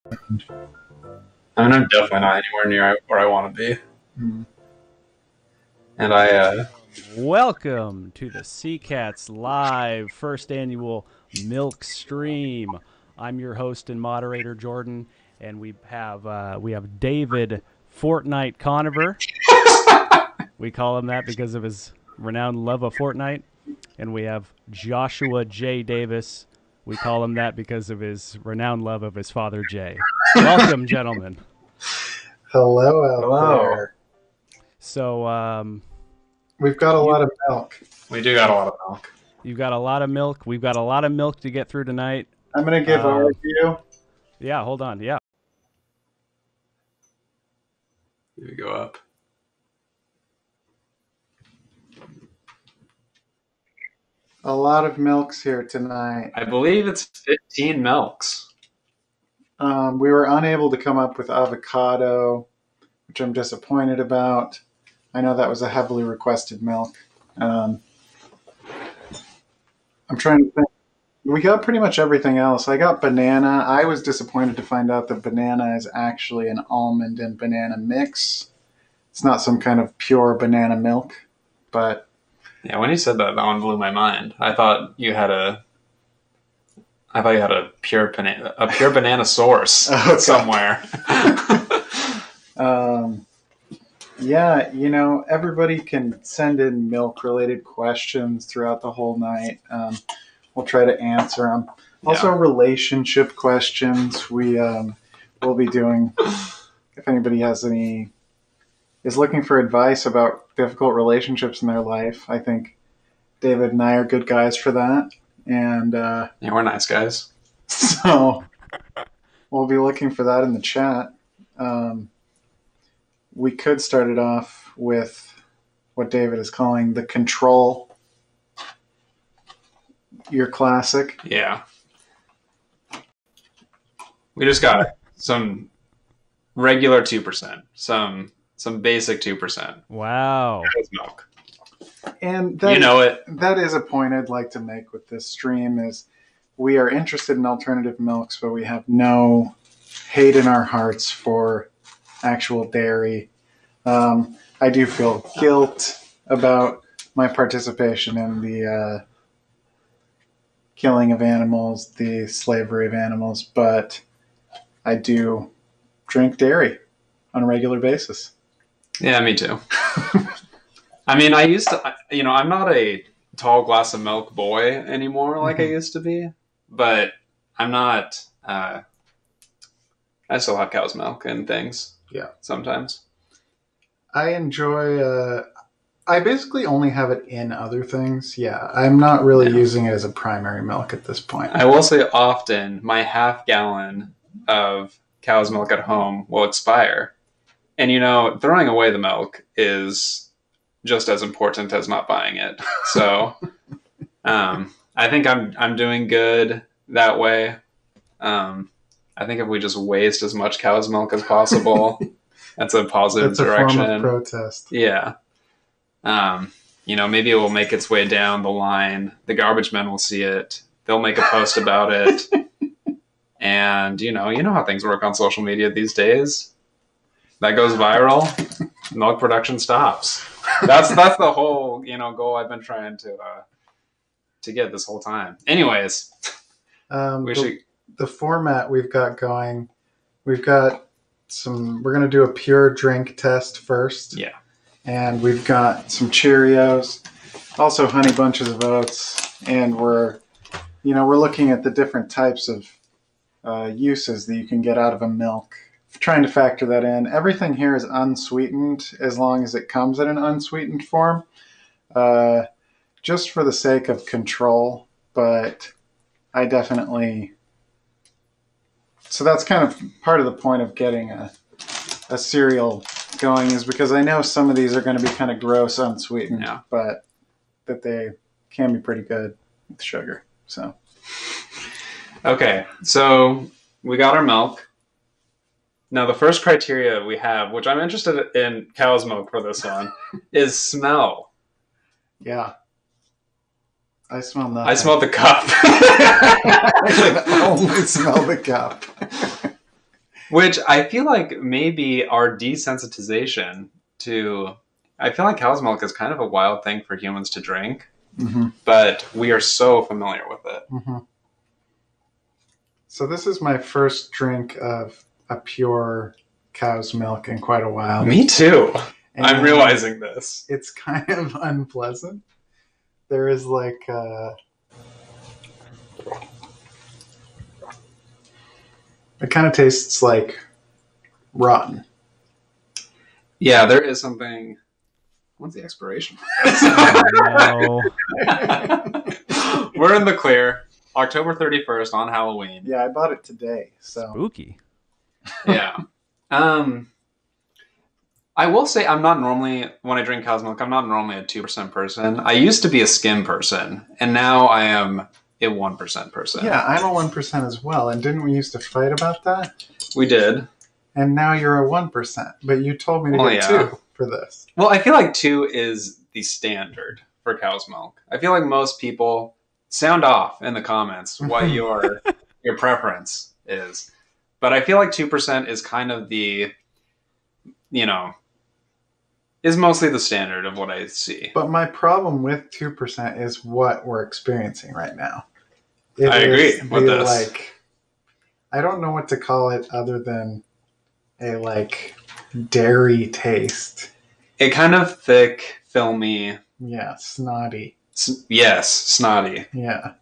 I mean, I'm definitely not anywhere near where I want to be. Mm. And Welcome to the SEACATS Live first annual Milk Stream. I'm your host and moderator, Jordan, and we have David Fortnite Conover. We call him that because of his renowned love of Fortnite. And we have Joshua J. Davis. We call him that because of his renowned love of his father, Jay. Welcome, gentlemen. Hello out there. So, we've got a lot of milk. we do got a lot of milk. You've got a lot of milk. We've got a lot of milk to get through tonight. I'm going to give overview. Yeah, hold on. Yeah. Here we go up. A lot of milks here tonight. I believe it's 15 milks. We were unable to come up with avocado, which I'm disappointed about. I know that was a heavily requested milk. I'm trying to think. We got pretty much everything else. I got banana. I was disappointed to find out that banana is actually an almond and banana mix. It's not some kind of pure banana milk, but Yeah, when you said that one blew my mind. I thought you had a pure banana source Okay. somewhere. yeah, everybody can send in milk-related questions throughout the whole night. We'll try to answer them. Also, relationship questions. We'll be doing. If anybody is looking for advice about difficult relationships in their life, I think David and I are good guys for that. And Yeah, we're nice guys. so we'll be looking for that in the chat. We could start it off with what David is calling the control. Your classic. Yeah. We just got some regular 2%, some basic 2%. Wow. With milk. And You know it. that is a point I'd like to make with this stream is we are interested in alternative milks, but we have no hate in our hearts for actual dairy. I do feel guilt about my participation in the killing of animals, the slavery of animals, but I do drink dairy on a regular basis. Yeah, me too. I mean, I used to, I'm not a tall glass of milk boy anymore like I used to be, but I'm not, I still have cow's milk and things. Yeah. Sometimes. I enjoy, I basically only have it in other things. Yeah, I'm not really using it as a primary milk at this point. I will say often my half gallon of cow's milk at home will expire. And, throwing away the milk is just as important as not buying it. So I think I'm doing good that way. I think if we just waste as much cow's milk as possible, that's a positive direction. Form of protest. Yeah. Maybe it will make its way down the line. The garbage men will see it. They'll make a post about it. And, you know how things work on social media these days. That goes viral. Milk production stops. That's the whole, goal I've been trying to get this whole time. Anyways, the format we've got going, we're going to do a pure drink test first. Yeah. And we've got some Cheerios, also Honey Bunches of Oats, and we're looking at the different types of uses that you can get out of a milk. Trying to factor that in. Everything here is unsweetened as long as it comes in an unsweetened form, just for the sake of control. But I definitely. So that's kind of part of the point of getting a cereal going is because I know some of these are going to be kind of gross unsweetened, but that they can be pretty good with sugar. So. Okay, so we got our milk. Now, the first criteria we have, which I'm interested in cow's milk for this one, is smell. Yeah. I smell nothing. I smell the cup. I can only smell the cup. Which I feel like maybe our desensitization to... I feel like cow's milk is kind of a wild thing for humans to drink, but we are so familiar with it. So this is my first drink of a pure cow's milk in quite a while. Me too. And I'm realizing this. it's kind of unpleasant. There is like it kind of tastes like rotten. Yeah, there is something... When's the expiration? No. We're in the clear. October 31st on Halloween. Yeah, I bought it today. So Spooky. Yeah. I will say I'm not normally, when I drink cow's milk, I'm not normally a 2% person. I used to be a skim person, and now I am a 1% person. yeah, I'm a 1% as well. And didn't we used to fight about that? We did. And now you're a 1%. But you told me to Well, get yeah. 2 for this. Well, I feel like 2 is the standard for cow's milk. I feel like most people sound off in the comments what your preference is. But I feel like 2% is kind of the, is mostly the standard of what I see. But my problem with 2% is what we're experiencing right now. I agree with this. Like, I don't know what to call it other than a like dairy taste. It kind of thick, filmy. Yeah, snotty. Yes, snotty. Yeah.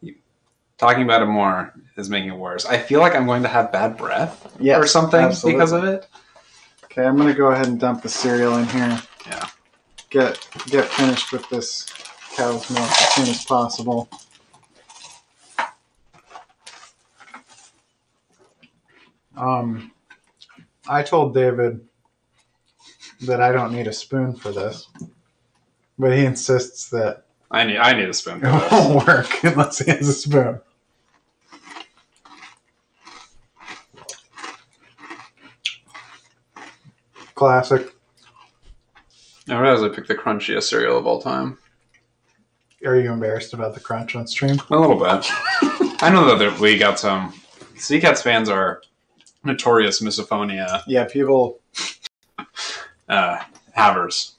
Talking about it more is making it worse. I feel like I'm going to have bad breath Yes, or something absolutely. because of it. Okay, I'm going to go ahead and dump the cereal in here. Yeah. Get finished with this cow's milk as soon as possible. I told David that I don't need a spoon for this, but he insists that I need a spoon for it this. won't work unless he has a spoon. Classic. I realize I picked the crunchiest cereal of all time. Are you embarrassed about the crunch on stream? A little bit. I know that we got some... SEACATS fans are notorious misophonia Yeah, people. havers.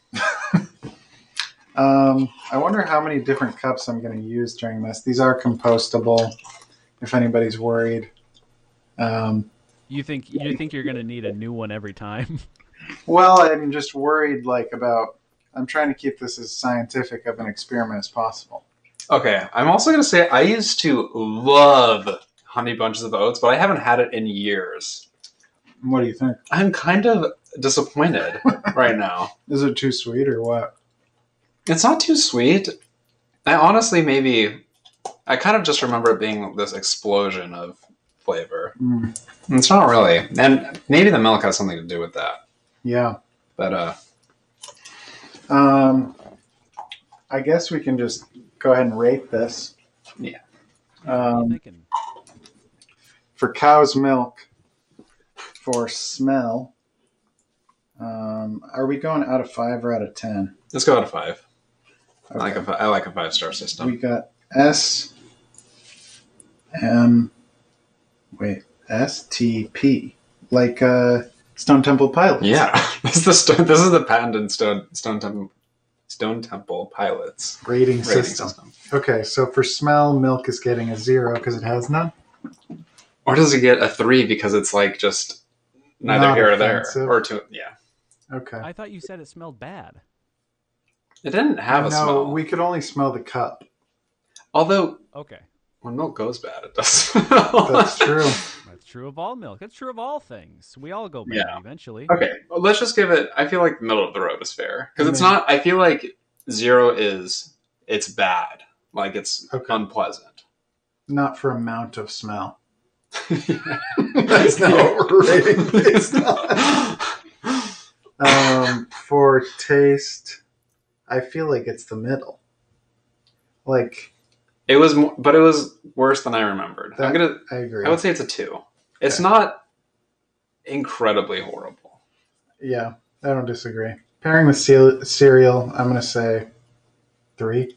I wonder how many different cups I'm going to use during this. These are compostable, if anybody's worried. You think you're gonna need a new one every time? Well, I'm just worried, about. I'm trying to keep this as scientific of an experiment as possible. Okay, I'm also going to say I used to love Honey Bunches of Oats, but I haven't had it in years. What do you think? I'm kind of disappointed right now. Is it too sweet or what? It's not too sweet. I honestly I kind of just remember it being this explosion of flavor. It's not really. And maybe the milk has something to do with that. Yeah. But, I guess we can just go ahead and rate this. yeah. What are you thinking? For cow's milk, for smell, are we going out of 5 or out of 10? Let's go out of 5. Okay. I like a 5-star system. We got STP, like Stone Temple Pilots. Yeah. This is the patented Stone Temple Pilots Rating rating system. Okay, so for smell, milk is getting a 0 because it has none. Or does it get a 3 because it's like just neither Not here or offensive. there? Or 2, yeah. Okay. I thought you said it smelled bad. It didn't have a smell. we could only smell the cup. Although, Okay, when milk goes bad, it does smell. That's true. that's true of all milk. That's true of all things. We all go bad Yeah. eventually. Okay, well, let's just give it... I feel like the middle of the road is fair. Because it's not... I feel like 0 is... It's bad. Like, it's unpleasant. Not for amount of smell. That's not what we're rating based on. For taste, I feel like it's the middle. Like, It was worse than I remembered. I agree. I would say it's a 2. It's not incredibly horrible. Yeah, I don't disagree. Pairing with cereal, I'm going to say 3.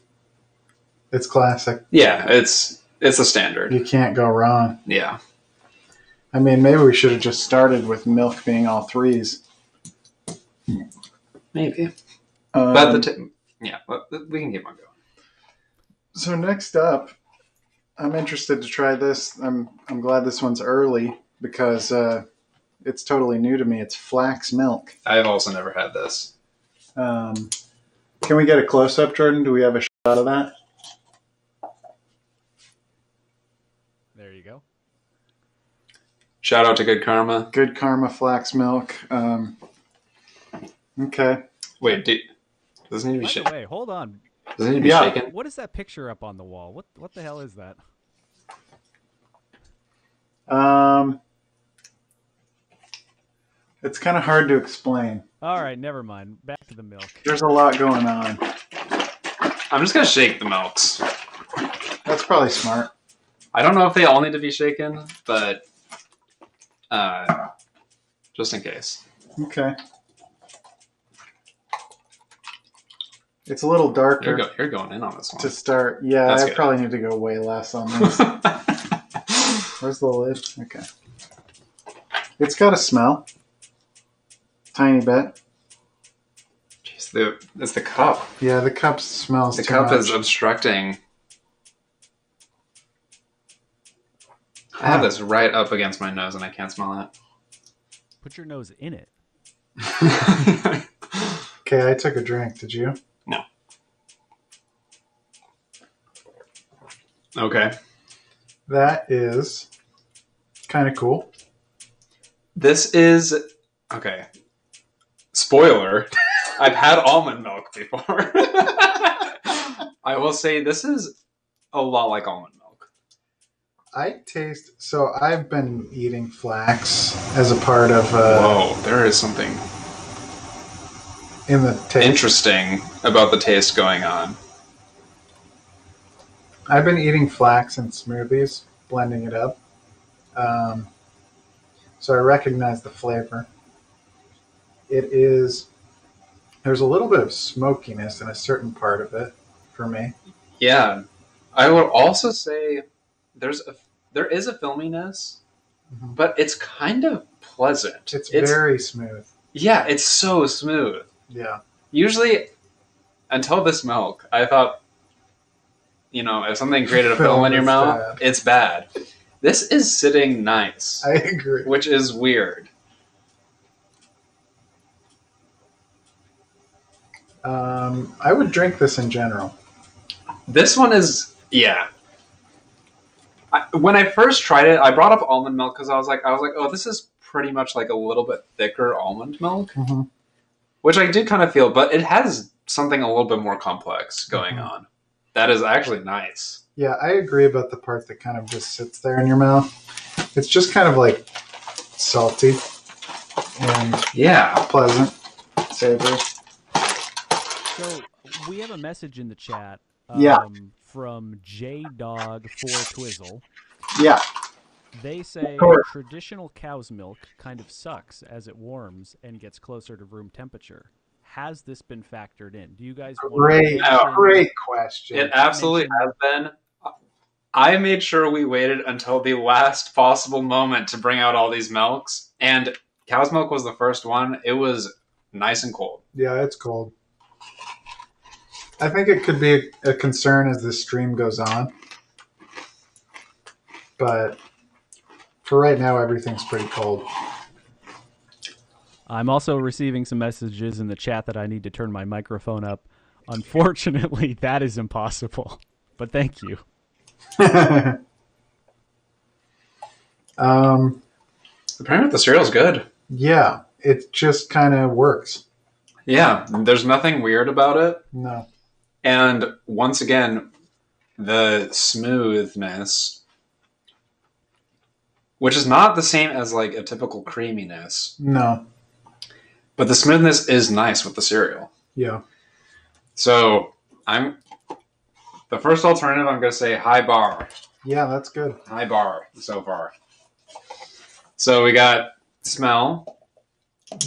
It's classic. Yeah, it's a standard. You can't go wrong. Yeah. I mean, maybe we should have just started with milk being all threes. Maybe. Um, But we can keep on going. So next up, I'm interested to try this. I'm glad this one's early because it's totally new to me. It's flax milk. I've also never had this. Can we get a close up, Jordan? Do we have a shot of that? There you go. Shout out to Good Karma. Good Karma flax milk. Okay. Wait, does it need to be By the shaken? way, hold on. Does it need to be Yeah. shaken? What is that picture up on the wall? What the hell is that? It's kind of hard to explain. All right, never mind. Back to the milk. There's a lot going on. I'm just gonna shake the milks. That's probably smart. I don't know if they all need to be shaken, but just in case. Okay. It's a little darker You're going in on this one. to start. Yeah, That's I good. probably need to go way less on this. Where's the lid? Okay. It's got a smell. Tiny bit. Jeez, it's the cup. Yeah, the cup smells The too cup much. is obstructing. I have this right up against my nose and I can't smell Put your nose in it. it. Okay, I took a drink. Did you? No. Okay. That is kind of cool. This is okay. Spoiler. I've had almond milk before. I will say this is a lot like almond milk. So I've been eating flax as a part of Whoa, there is something in the taste. interesting about the taste going on. I've been eating flax in smoothies, blending it up. So I recognize the flavor. There's a little bit of smokiness in a certain part of it for me. Yeah. I would also say there is a filminess, but it's kind of pleasant. It's very smooth. Yeah, it's so smooth. Yeah. Usually, until this milk, I thought, if something created a film in your is mouth, bad. it's bad. This is sitting nice, I agree. which is weird. I would drink this in general. This one is, yeah. When I first tried it, I brought up almond milk because I was like, oh, this is pretty much like a little bit thicker almond milk, Mm-hmm. which I did kind of feel, but it has something a little bit more complex going on. That is actually nice. Yeah, I agree about the part that kind of just sits there in your mouth. It's just kind of like salty and Yeah. pleasant, savory. So we have a message in the chat Yeah. from JDog4Twizzle. Yeah. They say course. traditional cow's milk kind of sucks as it warms and gets closer to room temperature. Has this been factored in? Do you guys want Great, to mention- great question. It absolutely has been. I made sure we waited until the last possible moment to bring out all these milks, and cow's milk was the first one. It was nice and cold. Yeah, it's cold. I think it could be a concern as the stream goes on. But for right now, everything's pretty cold. I'm also receiving some messages in the chat that I need to turn my microphone up. Unfortunately, that is impossible. But thank you. Apparently the cereal's good. Yeah, it just kind of works. Yeah, there's nothing weird about it. No. And once again, the smoothness, which is not the same as like a typical creaminess, No. but the smoothness is nice with the cereal. Yeah. So the first alternative, I'm going to say high bar. Yeah, that's good. High bar so far. So we got smell.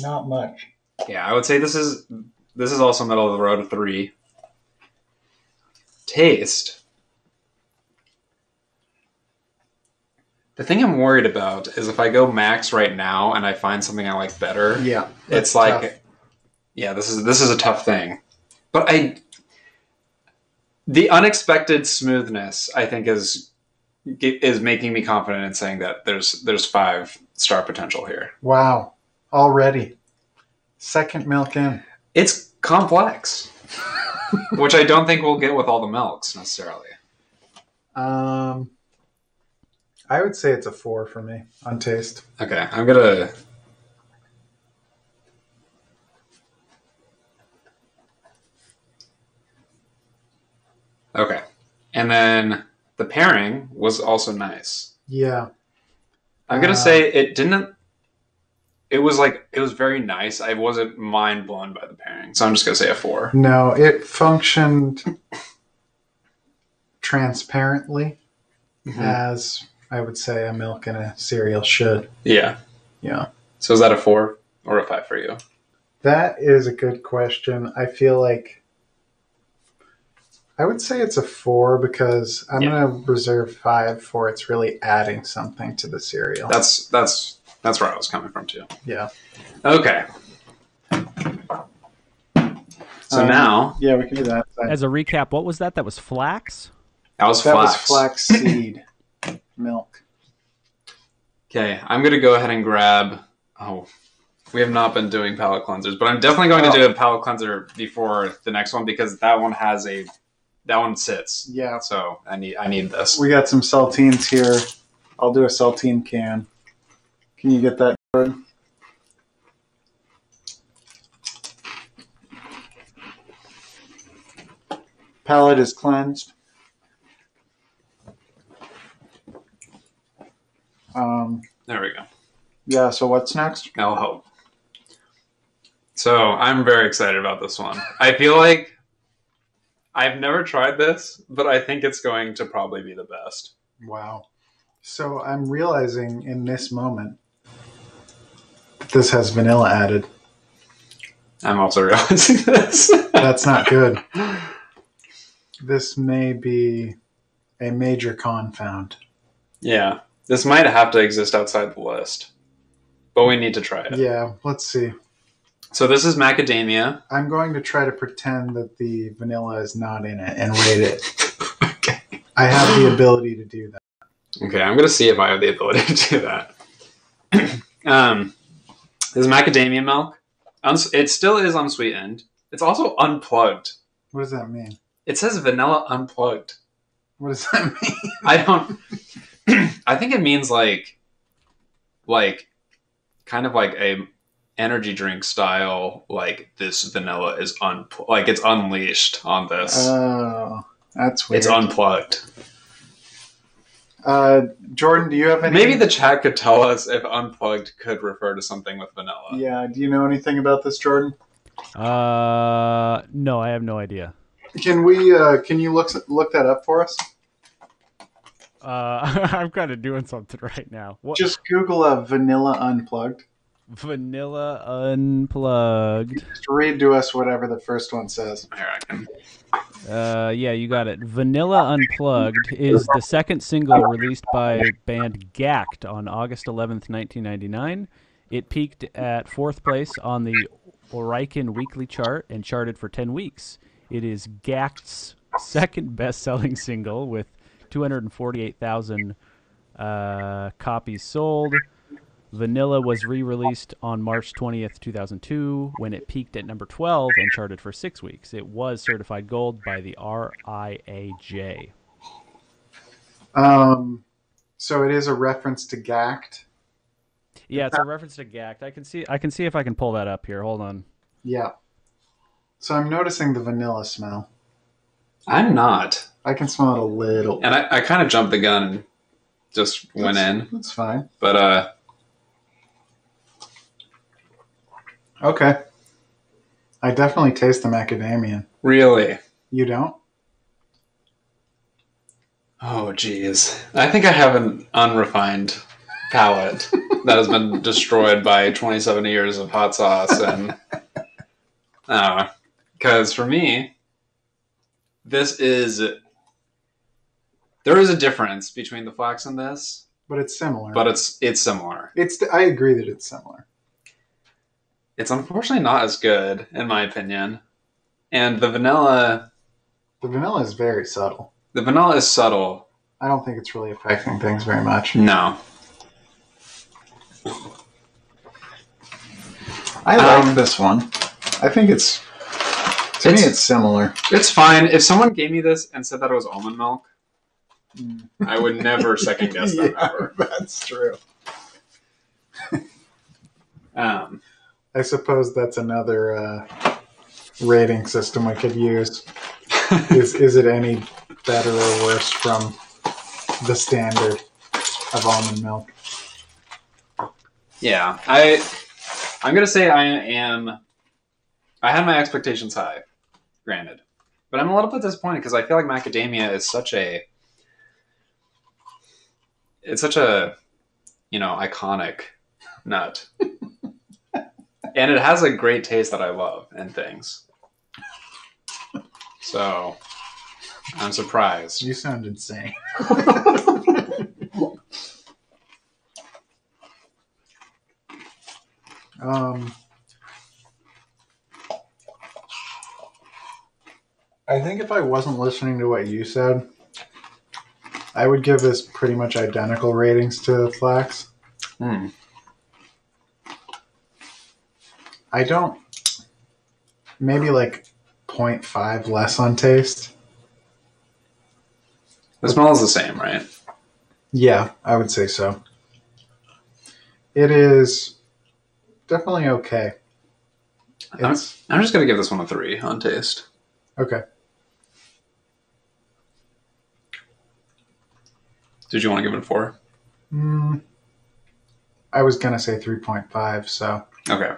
Not much. Yeah, I would say this is also middle of the road, 3. Taste. The thing I'm worried about is if I go max right now and I find something I like better. Yeah, it's like, tough. Yeah, this is a tough thing. But the unexpected smoothness, I think, is making me confident in saying that there's 5-star potential here. Wow, already second milk in. It's complex, which I don't think we'll get with all the milks necessarily. I would say it's a 4 for me on taste. Okay, I'm gonna. Okay, and then the pairing was also nice. Yeah, I'm gonna say it didn't. It was very nice. I wasn't mind blown by the pairing, so I'm just gonna say a 4. No, it functioned transparently, as I would say a milk and a cereal should. Yeah. Yeah. So is that a 4 or a 5 for you? That is a good question. I feel like I would say it's a 4 because I'm going to reserve 5 for it's really adding something to the cereal. That's where I was coming from too. Yeah. Okay. So now, yeah, we can do that. As a recap, what was that? That was flax? That was flax seed milk. Okay, I'm going to go ahead and grab... Oh, we have not been doing palate cleansers, but I'm definitely going to do a palate cleanser before the next one because that one has a... That one sits. Yeah. So I need this. We got some saltines here. I'll do a saltine can. Can you get that, Jordan? Palate is cleansed. There we go. Yeah, so what's next? That'll help. So I'm very excited about this one. I feel like I've never tried this, but I think it's going to probably be the best. Wow. So I'm realizing in this moment that this has vanilla added. I'm also realizing this. That's not good. This may be a major confound. Yeah. This might have to exist outside the list, but we need to try it. Yeah, let's see. So this is macadamia. I'm going to try to pretend that the vanilla is not in it and rate it. Okay. I have the ability to do that. Okay, I'm going to see if I have the ability to do that. This is macadamia milk. It still is unsweetened. It's also unplugged. What does that mean? It says vanilla unplugged. What does that mean? I don't... I think it means like kind of like a energy drink style, like this vanilla is it's unleashed on this. Oh, that's weird. It's unplugged. Jordan, do you have any... Maybe the chat could tell us if unplugged could refer to something with vanilla. Yeah, do you know anything about this, Jordan? No, I have no idea. Can you look that up for us? I'm kind of doing something right now. What? Just Google vanilla unplugged. Vanilla unplugged. Just read to us whatever the first one says. Here, I can. Yeah, you got it. Vanilla Unplugged is the second single released by band Gact on August 11th, 1999. It peaked at 4th place on the Oricon Weekly Chart and charted for 10 weeks. It is Gact's second best-selling single with 248,000 copies sold. Vanilla was re-released on March 20th, 2002, when it peaked at number 12 and charted for 6 weeks. It was certified gold by the RIAJ. So it is a reference to Gact? Yeah, it's a reference to Gact. I can see if I can pull that up here. Hold on. Yeah. So I'm noticing the vanilla smell. I'm not. I can smell it a little. And I kind of jumped the gun and just went in. That's fine. But, okay. I definitely taste the macadamia. really? You don't? Oh, geez. I think I have an unrefined palate that has been destroyed by 27 years of hot sauce. And, because for me, there is a difference between the flax and this. But it's similar. But it's similar. I agree that it's similar. It's unfortunately not as good, in my opinion. And the vanilla is very subtle. The vanilla is subtle. I don't think it's really affecting things very much. No. I like this one. I think it's similar. It's fine. If someone gave me this and said that it was almond milk, I would never second guess them ever. That's true. I suppose that's another rating system I could use. Is it any better or worse from the standard of almond milk? Yeah, I'm gonna say I had my expectations high, granted, but I'm a little bit disappointed because I feel like macadamia is such a iconic nut, and it has a great taste that I love and things. So I'm surprised. You sound insane. I think if I wasn't listening to what you said, I would give this pretty much identical ratings to Flax. I don't... Maybe like 0.5 less on taste. The smell is the same, right? Yeah, I would say so. It is definitely okay. I'm just going to give this one a 3 on taste. Okay. Did you want to give it a 4? I was going to say 3.5, so... Okay.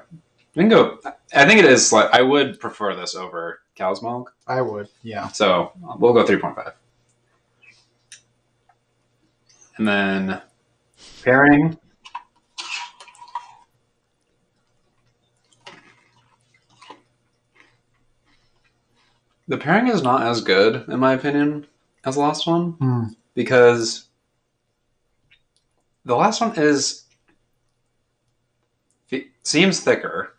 We can go... I think it is... I would prefer this over cow's milk. I would, yeah. So, we'll go 3.5. And then... pairing... The pairing is not as good, in my opinion, as the last one. Because the last one seems thicker.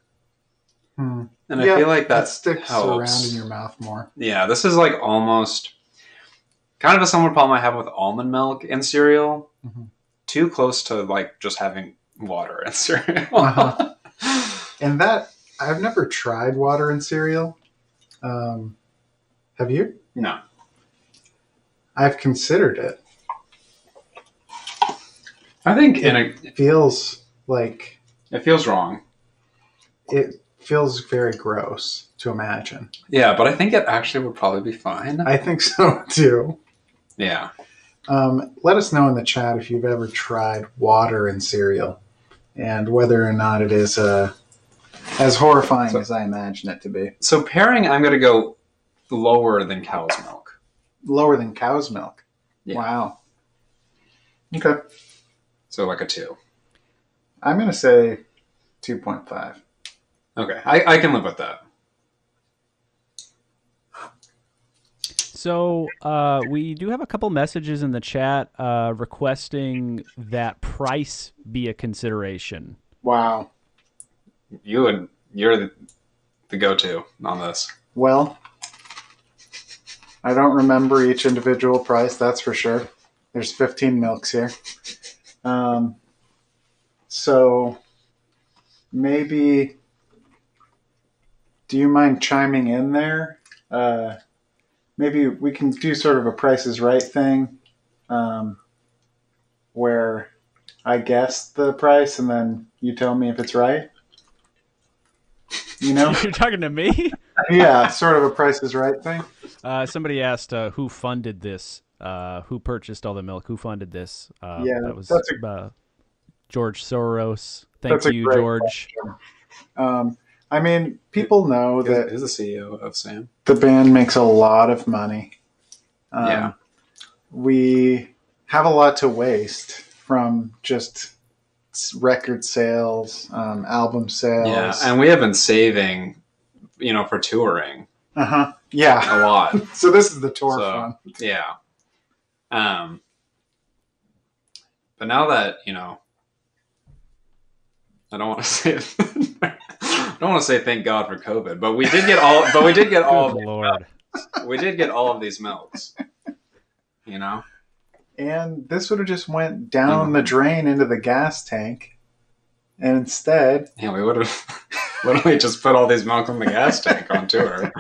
And I feel like that sticks helps. around in your mouth more. Yeah, this is like almost kind of a similar problem I have with almond milk in cereal. Too close to like just having water in cereal. And that, I've never tried water in cereal. Have you? No. I've considered it. I think it feels like... It feels wrong. It feels very gross to imagine. Yeah, but I think it actually would probably be fine. I think so, too. Yeah. Let us know in the chat if you've ever tried water in cereal and whether or not it is as horrifying as I imagine it to be. So pairing, I'm going to go lower than cow's milk. Lower than cow's milk? Yeah. Wow. Okay. So like a 2. I'm going to say 2.5. Okay. I can live with that. So we do have a couple messages in the chat requesting that price be a consideration. Wow. You're the go-to on this. Well, I don't remember each individual price, that's for sure. There's 15 milks here. So maybe, do you mind chiming in there? Maybe we can do sort of a Price is Right thing, where I guess the price and then you tell me if it's right. You know? You're talking to me? Yeah, sort of a Price is Right thing. Somebody asked who funded this, who purchased all the milk, who funded this. Yeah, that was George Soros. Thank you, George. I mean, people know that is the CEO of Sam. The band makes a lot of money. Yeah. We have a lot to waste from just record sales, album sales. Yeah, and we have been saving, for touring. Yeah. A lot. So this is the tour fund. Yeah. But now that, I don't want to say I don't want to say thank God for COVID, but we did get all Good Lord. we did get all of these milks. And this would have just went down the drain into the gas tank. And instead... Yeah, we would have literally just put all these milk in the gas tank on tour.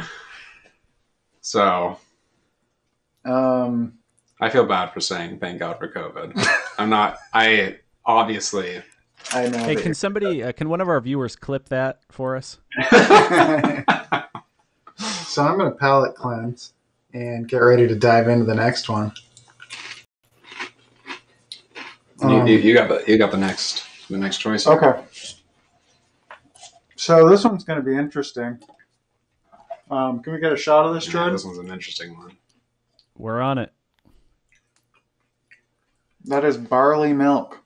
So... I feel bad for saying thank God for COVID. I know. Hey, can one of our viewers clip that for us? So I'm going to palate cleanse and get ready to dive into the next one. You got the next choice here. Okay. So this one's going to be interesting. Can we get a shot of this, Jordan? Yeah, this one's an interesting one. We're on it. That is barley milk.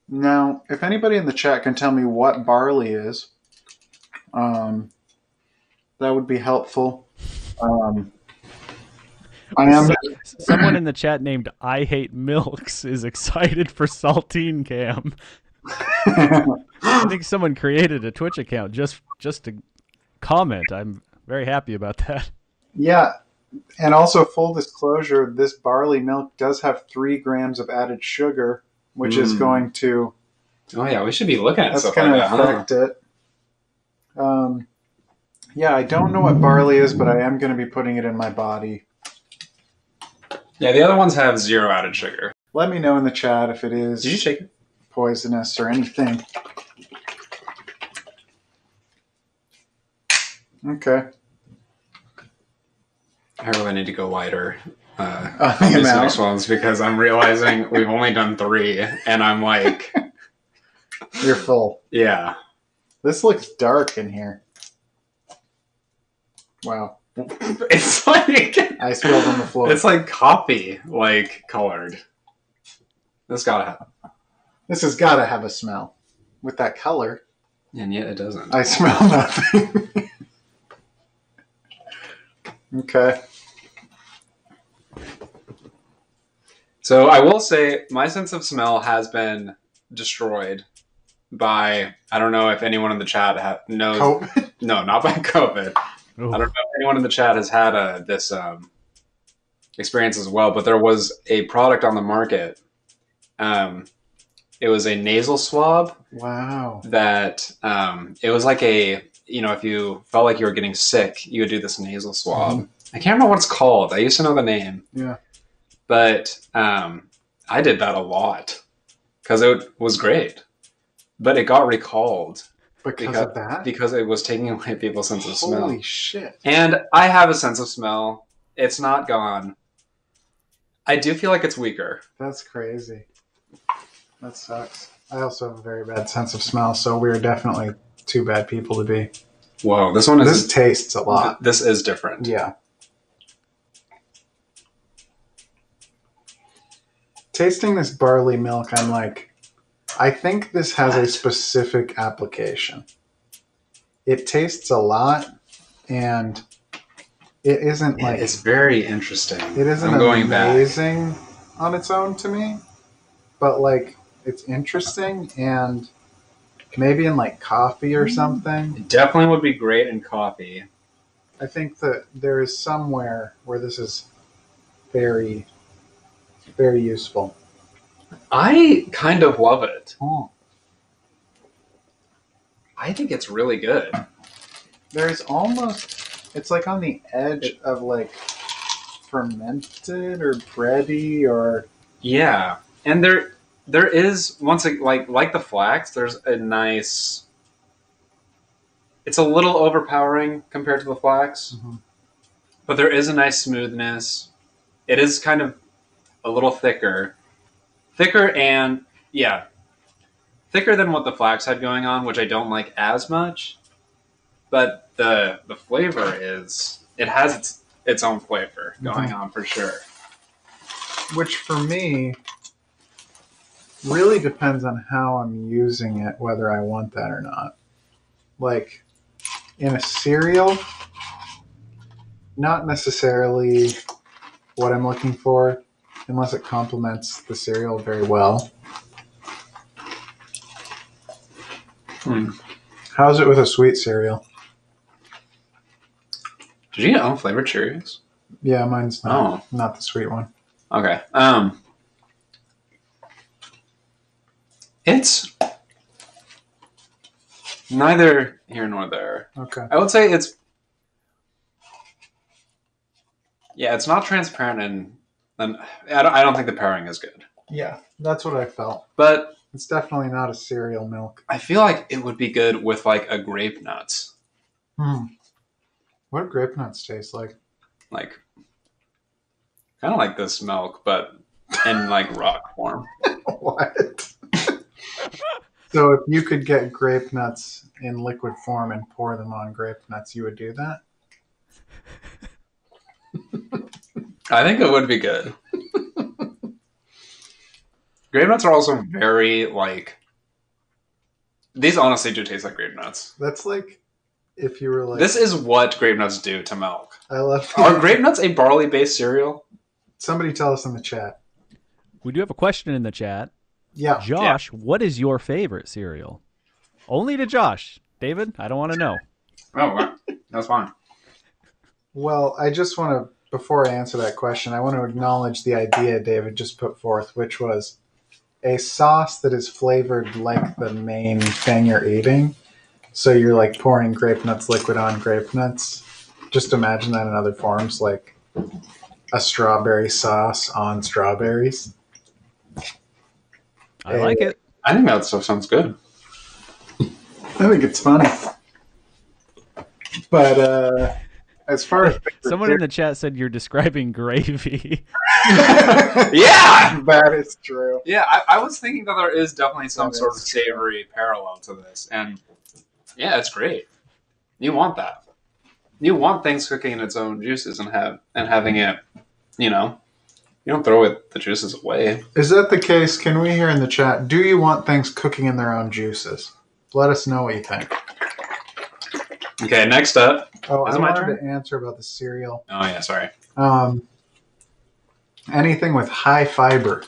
Now, if anybody in the chat can tell me what barley is, that would be helpful. Someone in the chat named I Hate Milks is excited for Saltine Cam. I think someone created a Twitch account just to comment. I'm very happy about that. Yeah. And also, full disclosure, this barley milk does have 3 grams of added sugar, which is going to... Oh, yeah, we should be looking at stuff that's like that. going to affect it. Yeah, I don't know what barley is, but I am going to be putting it in my body. Yeah, the other ones have 0 added sugar. Let me know in the chat if it is Did you shake it? Poisonous or anything. Okay. I really need to go lighter On these amount. next ones because I'm realizing we've only done 3, and I'm like... You're full. Yeah. This looks dark in here. Wow. It's like... I spilled on the floor. It's like coffee, colored. This has got to have a smell. With that color. And yet it doesn't. I smell nothing. Okay. So I will say my sense of smell has been destroyed by, I don't know if anyone in the chat knows. COVID? No, not by COVID. Ooh. I don't know if anyone in the chat has had this experience as well, but there was a product on the market. It was a nasal swab. Wow. That it was like if you felt like you were getting sick, you would do this nasal swab. Mm-hmm. I can't remember what it's called. I used to know the name. Yeah. But I did that a lot because it was great. But it got recalled. Because of that? Because it was taking away people's sense of smell. Holy shit. And I have a sense of smell. It's not gone. I do feel like it's weaker. That's crazy. That sucks. I also have a very bad sense of smell, so we're definitely 2 bad people to be. Whoa, this tastes a lot. This is different. Yeah. Tasting this barley milk, I'm like, I think this has a specific application. It tastes a lot, and it isn't like... It's very interesting. It isn't amazing on its own to me, but it's interesting, and maybe in coffee or something. It definitely would be great in coffee. I think that there is somewhere where this is very, very useful. I kind of love it. Oh. I think it's really good. There's almost... It's on the edge of fermented or bready or... Yeah. And there is, once it, like the flax, there's a nice... It's a little overpowering compared to the flax. Mm-hmm. But there is a nice smoothness. It is kind of a little thicker. Thicker and, yeah, thicker than what the flax had going on, which I don't like as much. But the flavor is, it has its own flavor going on for sure. Which for me really depends on how I'm using it, whether I want that or not. In a cereal, not necessarily what I'm looking for, unless it complements the cereal very well. Hmm. How's it with a sweet cereal? Did you get unflavored Cheerios? Yeah, mine's not the sweet one. Okay. It's neither here nor there. Okay. I would say it's not transparent, and I don't think the pairing is good. Yeah, that's what I felt. But It's definitely not a cereal milk. I feel like it would be good with like a grape nuts, What do grape nuts taste like? like kind of like this milk, but in like rock form. What? So if you could get grape nuts in liquid form and pour them on grape nuts, you would do that? I think it would be good. Grape nuts are also very like. These honestly do taste like grape nuts. That's like if you were like. This is what grape nuts do to milk. I love. Are grape nuts a barley-based cereal? Somebody tell us in the chat. We do have a question in the chat. Yeah. Josh, what is your favorite cereal? Only to Josh. David, I don't want to know. Oh, that's fine. Well, I just want to, before I answer that question, I want to acknowledge the idea David just put forth, which was a sauce that is flavored like the main thing you're eating. So you're like pouring grape nuts liquid on grape nuts. Just imagine that in other forms, like a strawberry sauce on strawberries. I like it. I think that stuff sounds good. I think it's funny. But as far as Someone in the chat said you're describing gravy. Yeah! That is true. Yeah, I was thinking that there is definitely some That sort of is true. savory parallel to this. And yeah, it's great. You want that. You want things cooking in its own juices and having it, you don't throw the juices away. Is that the case? Can we hear in the chat, do you want things cooking in their own juices? Let us know what you think. Okay, next up. Oh, Is I it my wanted turn? to answer about the cereal. Oh yeah, sorry. Anything with high fiber.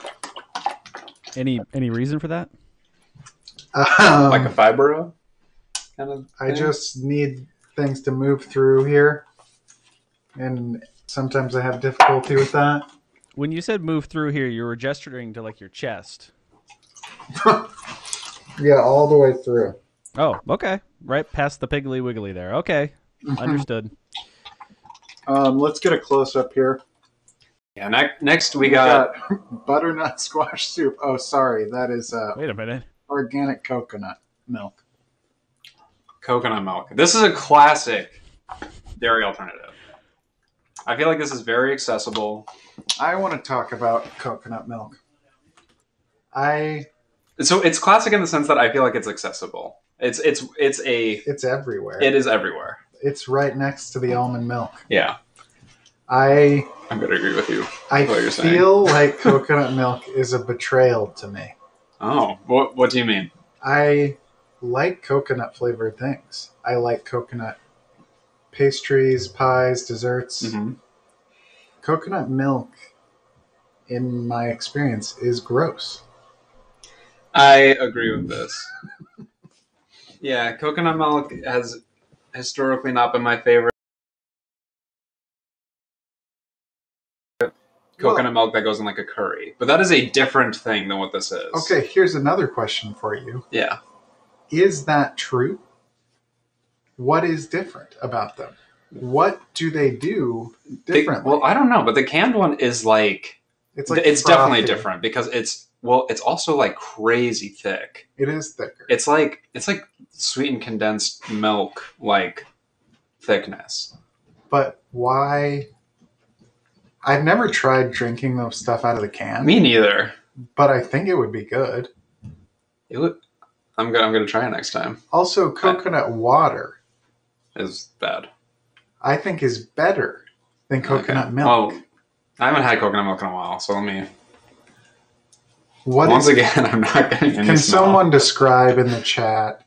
Any reason for that? Like a Fibro kind of I thing? just need things to move through here. And sometimes I have difficulty with that. When you said move through here, you were gesturing to like your chest. Yeah, all the way through. Oh, okay. Right past the Piggly Wiggly there. Okay. Understood. Let's get a close-up here. Yeah, next we got butternut squash soup. Oh, sorry. That is Wait a minute. organic coconut milk. coconut milk. This is a classic dairy alternative. I feel like this is very accessible. I want to talk about coconut milk. So it's classic in the sense that I feel like it's accessible. It's everywhere. It is everywhere. It's right next to the almond milk. Yeah. I'm going to agree with you. I what you're saying. feel like coconut milk is a betrayal to me. Oh, what do you mean? I like coconut flavored things. I like coconut pastries, pies, desserts. Mm-hmm. Coconut milk, in my experience, is gross. I agree with this. Yeah, coconut milk has historically not been my favorite. Coconut milk that goes in like a curry. But that is a different thing than what this is. Okay, here's another question for you. Yeah. Is that true? What is different about them? What do they do differently? Well, I don't know, but the canned one is like it's definitely frothy. different because it's also like crazy thick. It is thicker. It's like sweetened condensed milk like thickness. But why? I've never tried drinking those stuff out of the can. Me neither. But I think it would be good. It would. I'm gonna try it next time. Also, coconut water is bad. I think is better than coconut milk. Well, I haven't had coconut milk in a while, so let me. Once again, I'm not getting any Can smell. someone describe in the chat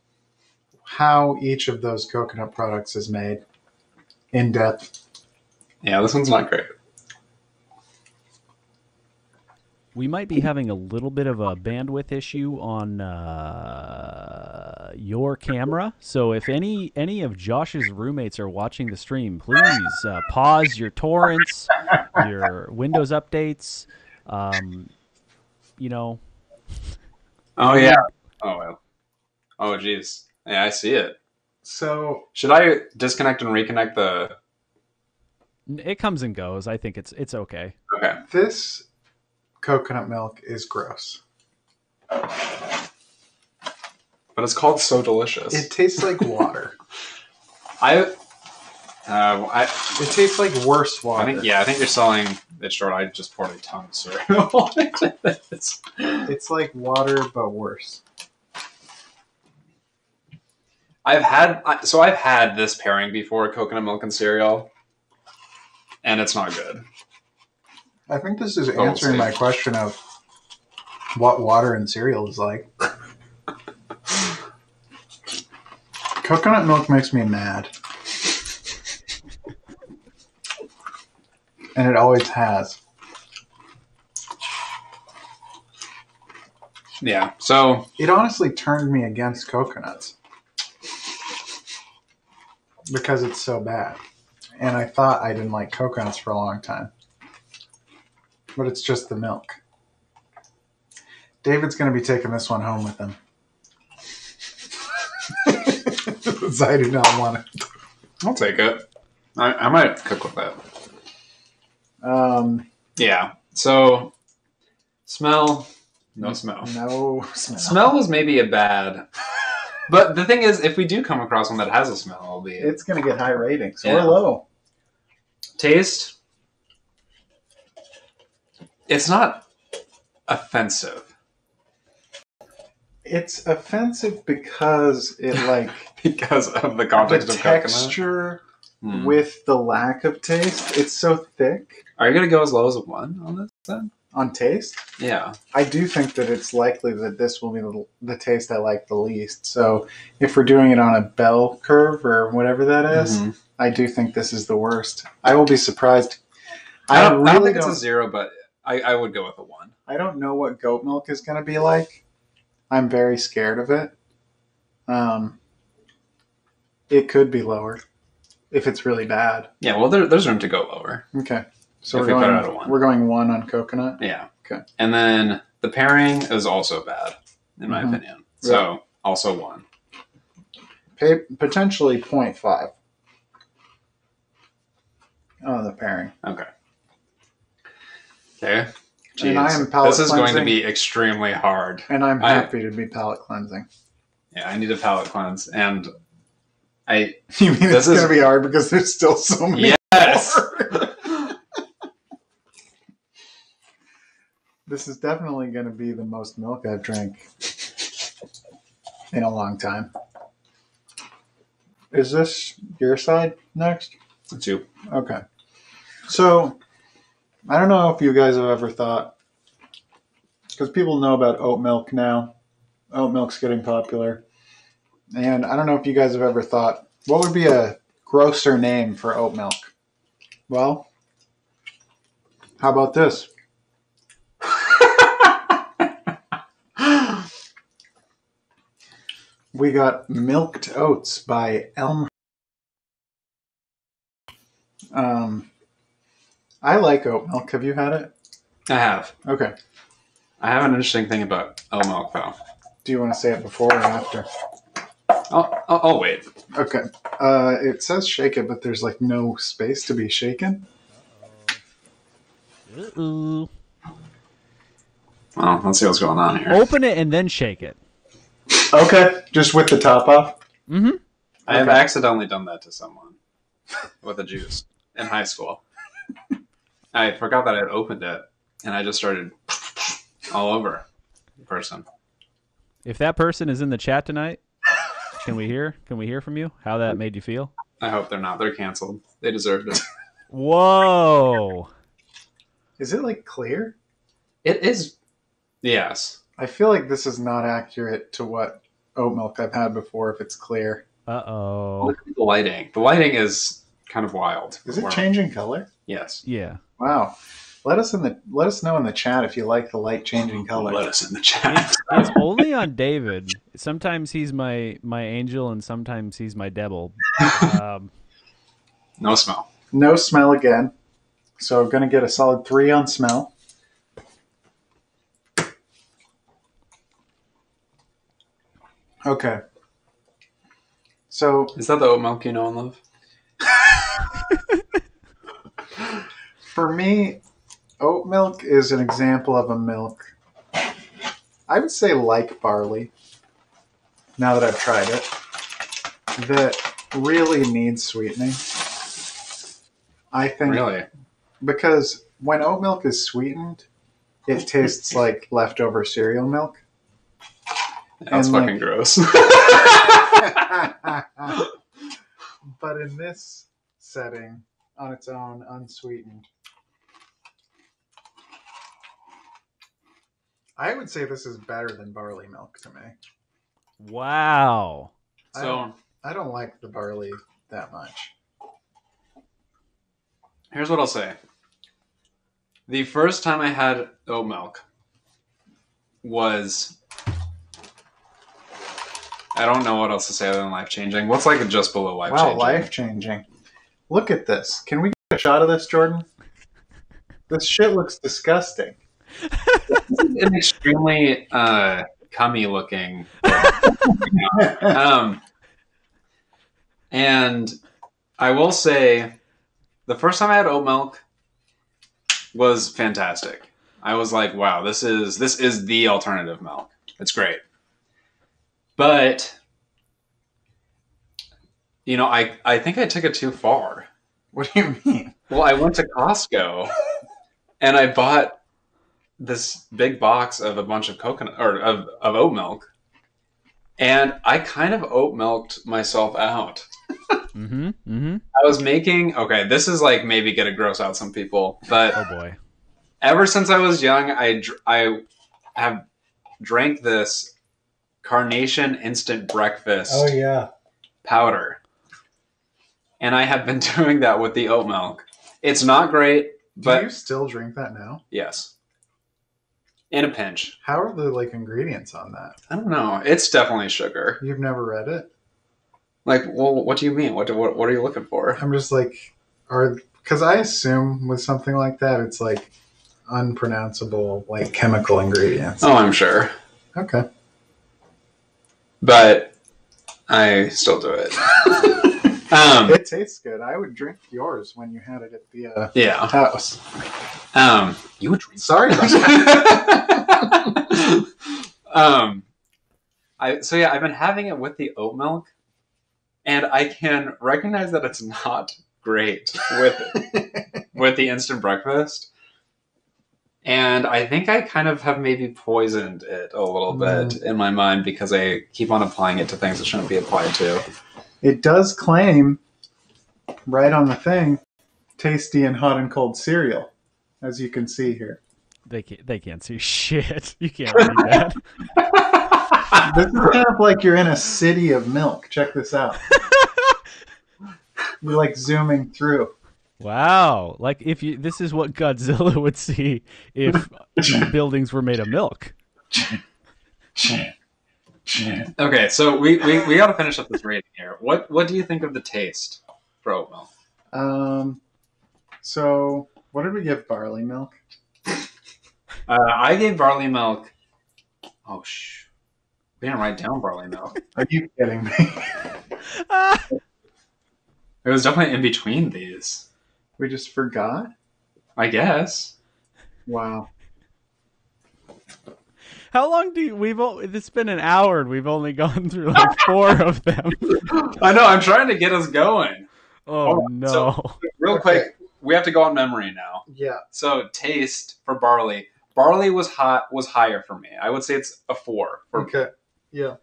how each of those coconut products is made in depth? Yeah, this one's not great. We might be having a little bit of a bandwidth issue on your camera. So if any of Josh's roommates are watching the stream, please pause your torrents, your Windows updates. You know. Oh yeah. Oh well. Oh geez. Yeah, I see it. So should I disconnect and reconnect the? It comes and goes. I think it's okay. Okay. This coconut milk is gross. But it's called So Delicious. It tastes like water. It tastes like worse water. I think you're selling it short. I just poured a ton of cereal. It's like water, but worse. I've had this pairing before, coconut milk and cereal, and it's not good. I think this is answering my question of what water and cereal is like. Coconut milk makes me mad. And it always has. Yeah, so... It honestly turned me against coconuts. Because it's so bad. And I thought I didn't like coconuts for a long time. But it's just the milk. David's going to be taking this one home with him. Because I do not want it. I'll take it. I might cook with that. Yeah. So, smell. No smell. No smell. Smell is maybe a bad. But the thing is, if we do come across one that has a smell, it'll be... It's going to get high ratings. Yeah. We're low. Taste. It's not offensive. It's offensive because it like... because of the context the of coconut. texture with the lack of taste. It's so thick. Are you going to go as low as a 1 on this then? On taste? Yeah. I do think that it's likely that this will be the taste I like the least. So if we're doing it on a bell curve or whatever that is, I do think this is the worst. I will be surprised. I don't think it's a 0, but I would go with a 1. I don't know what goat milk is going to be like. I'm very scared of it. It could be lower if it's really bad. Yeah, well, there's room to go lower. Okay. So If we put it at a 1. we're going 1 on coconut? Yeah. Okay. And then the pairing is also bad, in my opinion. So, also 1. Potentially 0.5 on the pairing. Okay. Okay. And I am palate This is going to cleansing. be extremely hard. And I'm happy to be palate cleansing. Yeah, I need a palate cleanse. And You mean it's going to be hard because there's still so many Yes! more? This is definitely going to be the most milk I've drank in a long time. Is this your side next? It's you. Okay. So, I don't know if you guys have ever thought, because people know about oat milk now. Oat milk's getting popular. And I don't know if you guys have ever thought, what would be a grosser name for oat milk? Well, how about this? We got Milked Oats by Elm. I like oat milk. Have you had it? I have. Okay. I have an interesting thing about oat milk, though. Do you want to say it before or after? I'll wait. Okay. It says shake it, but there's like no space to be shaken. Uh-oh. Well, let's see what's going on here. Open it and then shake it. Okay. Just with the top off? Mm-hmm. I have accidentally done that to someone with a juice in high school. I forgot that I had opened it, and I just started all over the person. If that person is in the chat tonight, can we hear from you how that made you feel? I hope they're not. They're canceled. They deserved it. Whoa. Is it like clear? It is. Yes. I feel like this is not accurate to what oat milk I've had before if it's clear. Uh-oh. Look at the lighting. The lighting is kind of wild. Is it changing color? Yes. Yeah. Wow. Let us know in the chat if you like the light changing color. Let us in the chat. It's only on David. Sometimes he's my angel, and sometimes he's my devil. No smell. No smell again. So going to get a solid 3 on smell. Okay. So is that the oat milk you know and love? For me, oat milk is an example of a milk. I would say like barley, now that I've tried it, that really needs sweetening. I think Really? Because when oat milk is sweetened, it tastes like leftover cereal milk. That's fucking gross. But in this setting, on its own, unsweetened, I would say this is better than barley milk to me. Wow. So I don't like the barley that much. Here's what I'll say. The first time I had oat milk was... I don't know what else to say other than life-changing. What's like just below life-changing? Wow, life-changing. Look at this. Can we get a shot of this, Jordan? This shit looks disgusting. An extremely cummy looking. And I will say, the first time I had oat milk was fantastic. I was like, wow, this is the alternative milk. It's great. But, you know, I think I took it too far. What do you mean? Well, I went to Costco and I bought this big box of a bunch of coconut or of oat milk, and I kind of oat milked myself out. I was making this is like maybe gonna gross out some people, but oh boy, ever since I was young, I have drank this Carnation instant breakfast. Oh yeah, powder, and I have been doing that with the oat milk. It's not great, but do you still drink that now? Yes. In a pinch. How are the ingredients on that? I don't know. It's definitely sugar. You've never read it? Like, well, what do you mean? What are you looking for? I'm just like, because I assume with something like that, it's like unpronounceable, like chemical ingredients. Oh, I'm sure. Okay. But I still do it. It tastes good. I would drink yours when you had it at the house. You would drink. Sorry about that. I've been having it with the oat milk, and I can recognize that it's not great with the instant breakfast. And I think I kind of have maybe poisoned it a little bit in my mind because I keep on applying it to things it shouldn't be applied to. It does claim, right on the thing, tasty and hot and cold cereal, as you can see here. They can't see shit. You can't read that. This is kind of like you're in a city of milk. Check this out. You're like zooming through. Wow. Like this is what Godzilla would see if buildings were made of milk. Okay, so we got to finish up this rating here. What do you think of the taste for oat milk? So what did we give barley milk? I gave barley milk. Oh we didn't write down barley milk. Are you kidding me? It was definitely in between these. We just forgot? I guess. Wow. How long it's been an hour and we've only gone through like 4 of them. I know, I'm trying to get us going. Oh no. So, real quick, we have to go on memory now. Yeah. So taste for barley. Barley was higher for me. I would say it's a 4. Okay. Yeah.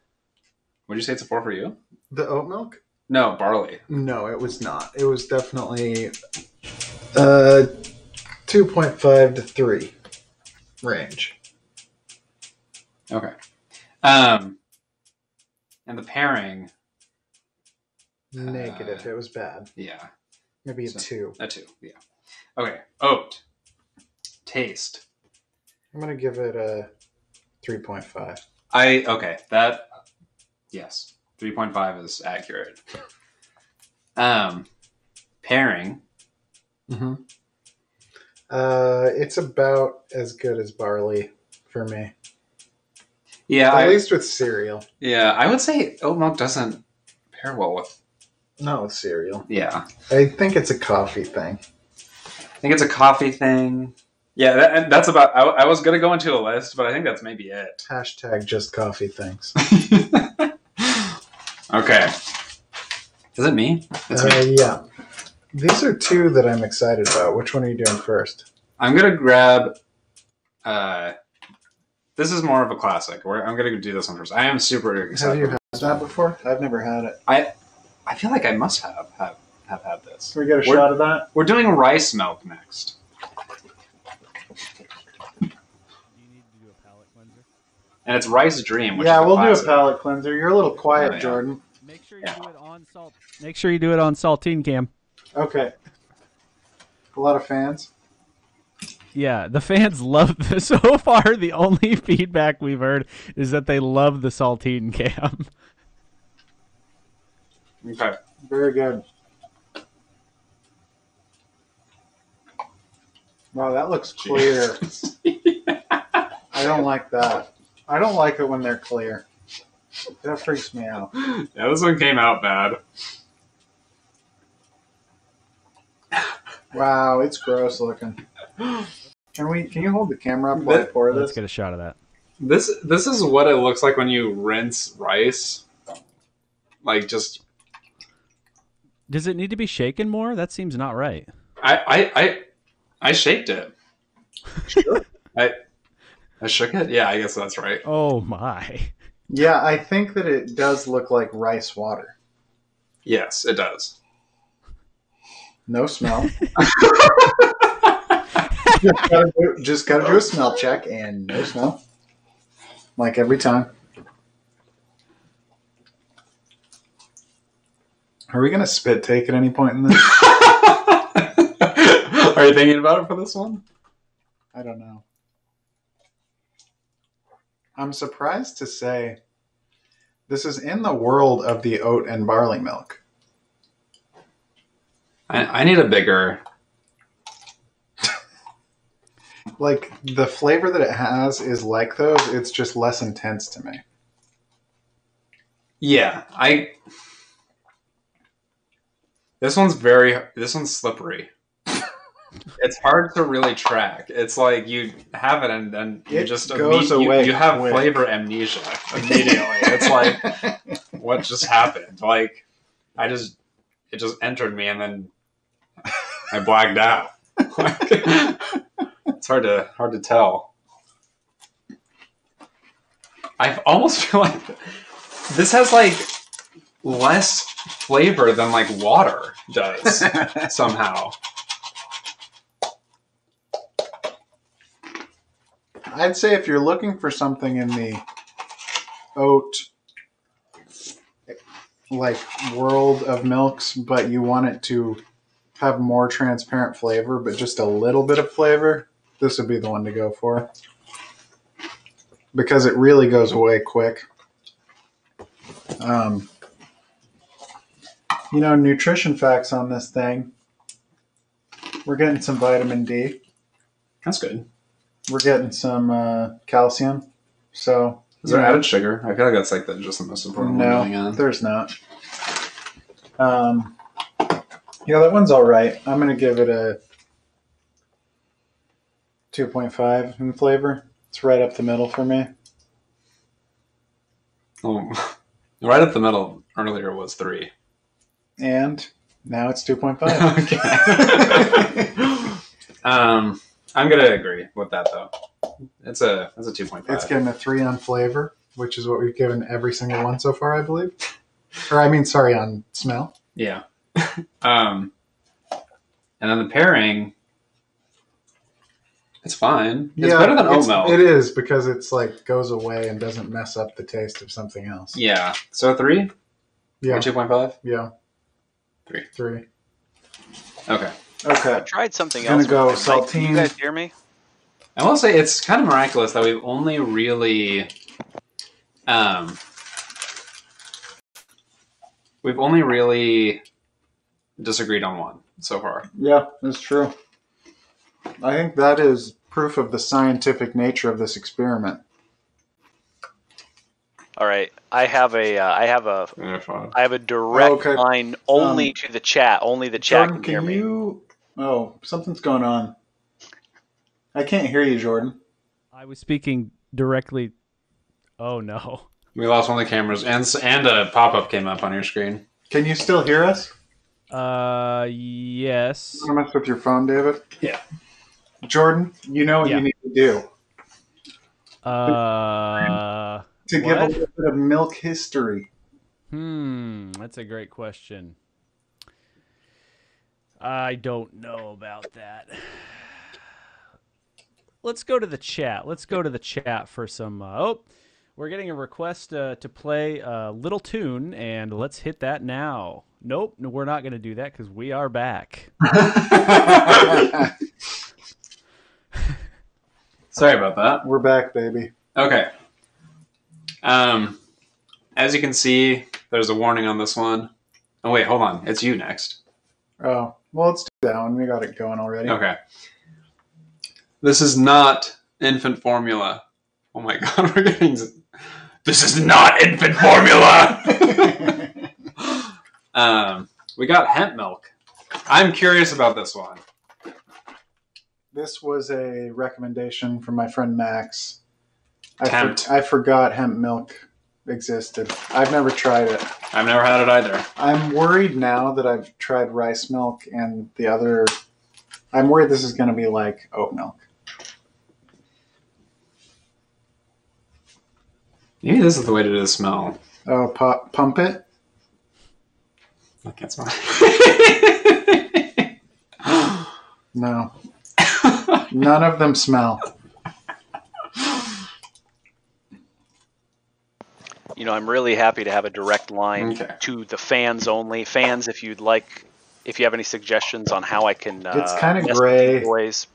Would you say it's a 4 for you? The oat milk? No, barley. No, it was not. It was definitely 2.5 to 3 range. Okay. And the pairing. Negative. It was bad. Yeah. Maybe a 2. A 2, yeah. Okay. Oat. Taste. I'm going to give it a 3.5. Okay, that, yes, 3.5 is accurate. Pairing. Mm-hmm. It's about as good as barley for me. Yeah, at least with cereal. Yeah, I would say oat milk doesn't pair well with. Not with cereal. Yeah, I think it's a coffee thing. I think it's a coffee thing. Yeah, that's about. I was gonna go into a list, but I think that's maybe it. Hashtag just coffee things. Okay. Is it me? It's me. Yeah. These are two that I'm excited about. Which one are you doing first? I'm gonna grab. This is more of a classic. I'm gonna do this one first. I am super excited. Have you had that before? I've never had it. I feel like I must have had this. Can we get a shot of that? We're doing rice milk next. Do you need to do a palate cleanser? And it's Rice Dream, which yeah, is we'll classic. do a palate cleanser. You're a little quiet, Oh, yeah. Jordan. Make sure you do it on salt. Make sure you do it on saltine cam. Okay. A lot of fans. Yeah, the fans love this. So far, the only feedback we've heard is that they love the saltine cam. Okay. Very good. Wow, that looks clear. I don't like that. I don't like it when they're clear. That freaks me out. Yeah, this one came out bad. Wow, it's gross looking. Can you hold the camera up while I pour Let's this? get a shot of that. This is what it looks like when you rinse rice. Like just Does it need to be shaken more? That seems not right. I shaked it. Sure. I shook it? Yeah, I guess that's right. Oh my. Yeah, I think that it does look like rice water. Yes, it does. No smell. just gotta do a smell check and no smell. Like every time. Are we gonna spit take at any point in this? Are you thinking about it for this one? I don't know. I'm surprised to say this is in the world of the oat and barley milk. I need a bigger. Like, the flavor that it has is like those. It's just less intense to me. Yeah, This one's slippery. It's hard to really track. It's like you have it and then you It just goes away you have quick. flavor amnesia immediately. It's like what just happened? Like it just entered me and then I blacked out. It's hard to tell. I almost feel like this has like less flavor than like water does somehow. I'd say if you're looking for something in the oat like world of milks, but you want it to have more transparent flavor, but just a little bit of flavor, this would be the one to go for. Because it really goes away quick. Nutrition facts on this thing. We're getting some vitamin D. That's good. We're getting some calcium. So Is there added sugar? I feel like that's like just the most important one going no, on. there's not. Yeah, that one's all right. I'm going to give it a 2.5 in flavor. It's right up the middle for me. Oh, right up the middle earlier was 3. And now it's 2.5. Okay. I'm gonna agree with that though. It's a 2.5. It's getting a 3 on flavor, which is what we've given every single one so far, I believe. On smell. Yeah. And then the pairing, it's fine. It's better than oat milk. It is because it's like goes away and doesn't mess up the taste of something else. Yeah. So 3? Yeah. Or 2.5? Yeah. 3. Okay. Okay. I tried something Gonna else. go with my mic. Can saltine. you guys hear me? I will say it's kind of miraculous that we've only really disagreed on one so far. Yeah, that's true. I think that is proof of the scientific nature of this experiment. All right, I have a direct line only to the chat. Only the chat Jordan, can hear me. Oh, something's going on. I can't hear you, Jordan. I was speaking directly. Oh no. We lost one of the cameras, and a pop-up came up on your screen. Can you still hear us? Yes. You want to mess with your phone, David? Yeah. Jordan, you know what you need to do. To give a little bit of milk history. That's a great question. I don't know about that. Let's go to the chat. Let's go to the chat for some... we're getting a request to play a little tune, and let's hit that now. Nope, we're not going to do that because we are back. Sorry about that. We're back, baby. Okay. As you can see, there's a warning on this one. Oh, wait, hold on. It's you next. Oh, well, let's do that one. We got it going already. Okay. This is not infant formula. Oh my god, we're getting... This is not infant formula! We got hemp milk. I'm curious about this one. This was a recommendation from my friend Max. Tempt. I forgot hemp milk existed. I've never tried it. I've never had it either. I'm worried now that I've tried rice milk and the other... I'm worried this is going to be like oat milk. Maybe this is the way to do the smell. Oh, pump it? I can't smell. No. None of them smell. You know, I'm really happy to have a direct line to the fans only. Fans, if you have any suggestions on how I can... it's kind of gray. Boys,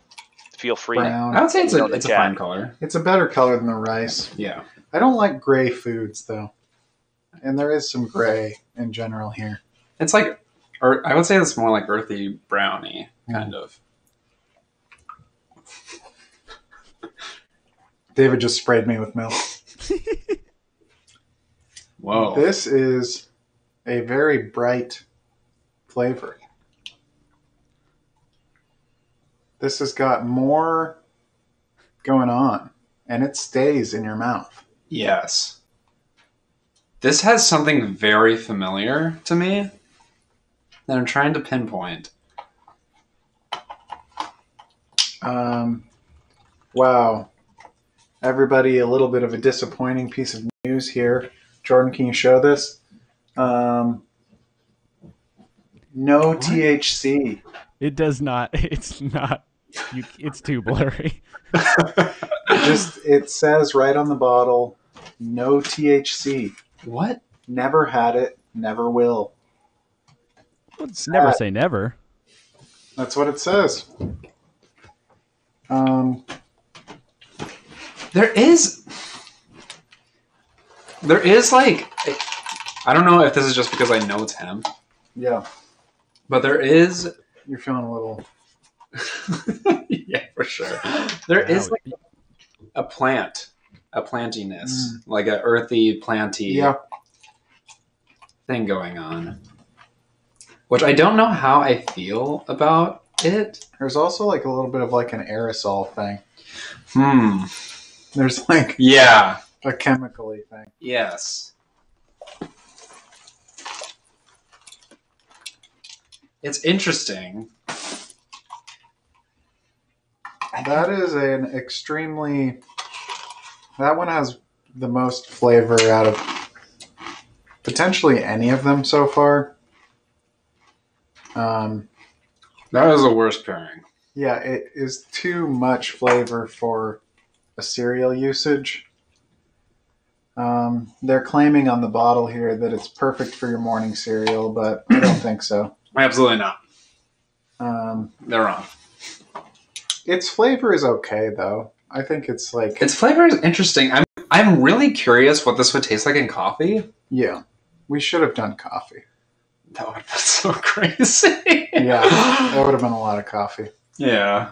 feel free. Brown. I would say it's a fine color. It's a better color than the rice. Yeah. I don't like gray foods, though. And there is some gray in general here. It's like... Or I would say it's more like earthy browny, kind of. David just sprayed me with milk. Whoa. This is a very bright flavor. This has got more going on, and it stays in your mouth. Yes. This has something very familiar to me that I'm trying to pinpoint. Wow. Everybody, a little bit of a disappointing piece of news here. Jordan, can you show this? No THC. It does not. It's not. It's too blurry. It says right on the bottle, no THC. What? Never had it, never will. Never say never. That's what it says. There is like, I don't know if this is just because I know it's hemp. Yeah. But there is... You're feeling a little... Yeah, for sure. There is like a plantiness, like an earthy, planty thing going on. Which I don't know how I feel about it. There's also like a little bit of like an aerosol thing. There's like a chemically thing. Yes. It's interesting. That is an extremely... That one has the most flavor out of potentially any of them so far. That is the worst pairing. Yeah, it is too much flavor for a cereal usage. They're claiming on the bottle here that it's perfect for your morning cereal, but I don't think so. Absolutely not. Um, They're wrong. Its flavor is okay, though. I think it's like... Its flavor is interesting. I'm really curious what this would taste like in coffee. Yeah. We should have done coffee. That would have been so crazy. Yeah, that would have been a lot of coffee. Yeah.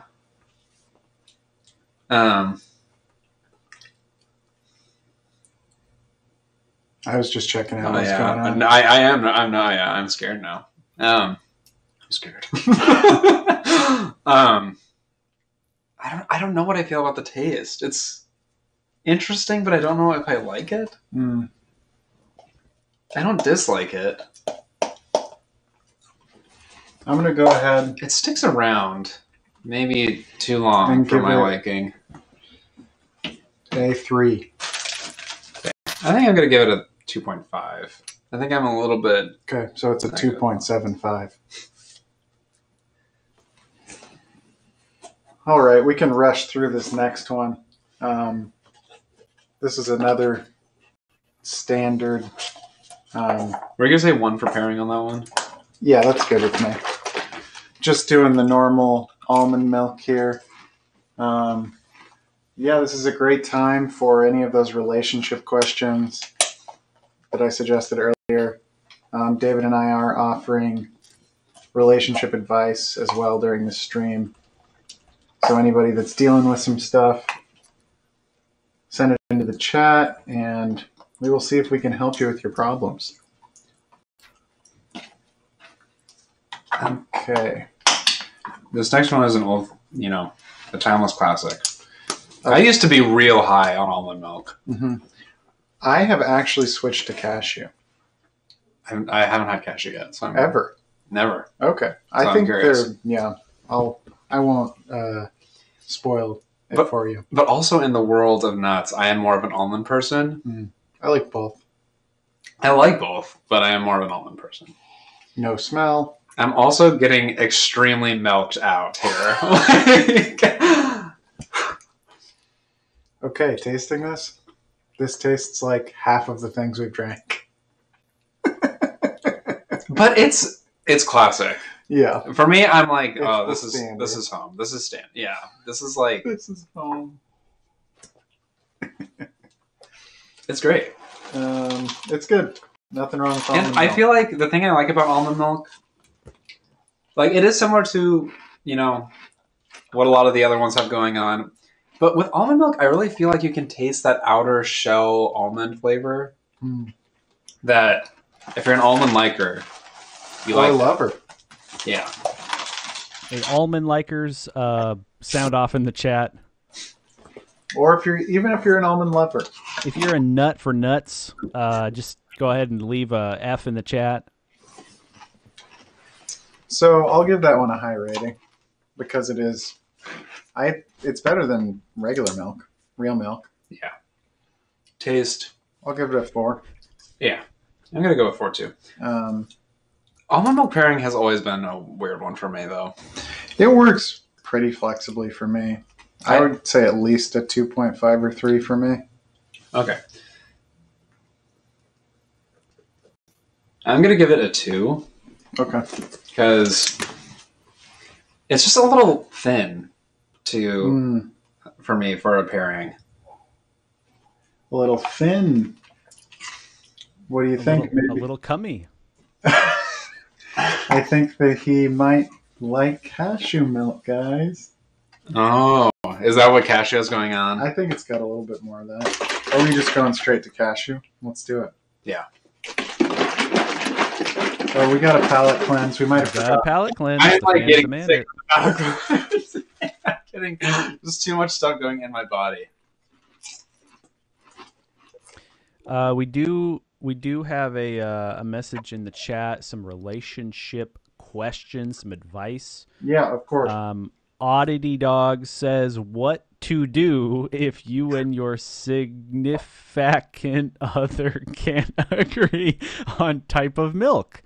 I was just checking out what's going on. I'm scared now. I'm scared. I don't know what I feel about the taste. It's interesting, but I don't know if I like it. I don't dislike it. I'm going to go ahead. It sticks around. Maybe too long for my liking. A 3. I think I'm going to give it a 2.5. I think I'm a little bit... Okay, so it's a 2.75. All right, we can rush through this next one. This is another standard. We're going to say 1 for pairing on that one? Yeah, that's good with me. Just doing the normal almond milk here. Yeah, this is a great time for any of those relationship questions that I suggested earlier. David and I are offering relationship advice as well during the stream. So anybody that's dealing with some stuff, send it into the chat, and we will see if we can help you with your problems. Okay. This next one is an old, a timeless classic. I used to be real high on almond milk. Mm-hmm. I have actually switched to cashew. I haven't had cashew yet. So Ever? Never. Okay. So I think they're, I won't spoil it for you. But also in the world of nuts, I am more of an almond person. I like both. I like both, but I am more of an almond person. No smell. I'm also getting extremely milked out here. Okay, tasting this. This tastes like half of the things we've drank. But it's classic. Yeah. For me, I'm like, it's this is home. This is standard. Yeah. This is like, this is home. It's great. It's good. Nothing wrong with almond milk. I feel like the thing I like about almond milk, like it is similar to, what a lot of the other ones have going on. But with almond milk, I really feel like you can taste that outer shell almond flavor. That if you're an almond liker, you like. I love her. Yeah. Hey, almond likers, sound off in the chat. Or even if you're an almond lover. If you're a nut for nuts, just go ahead and leave a F in the chat. So I'll give that one a high rating because it's better than regular milk, real milk. Yeah. Taste. I'll give it a 4. Yeah. I'm going to go with 4 too. Almond milk pairing has always been a weird one for me though. It works pretty flexibly for me. I would say at least a 2.5 or 3 for me. Okay. I'm going to give it a 2. Okay. Because it's just a little thin for me for a pairing. A little thin. What do you think? A little cummy. I think that he might like cashew milk, guys. Oh, is that what cashew is going on? I think it's got a little bit more of that. Are we just going straight to cashew? Let's do it. Yeah. Oh, we got a palate cleanse. We might have got a palate cleanse. I'm like getting sick. I'm kidding. There's too much stuff going in my body. We do have a message in the chat, some relationship questions, some advice. Yeah, of course. Oddity Dog says, what to do if you and your significant other can't agree on type of milk?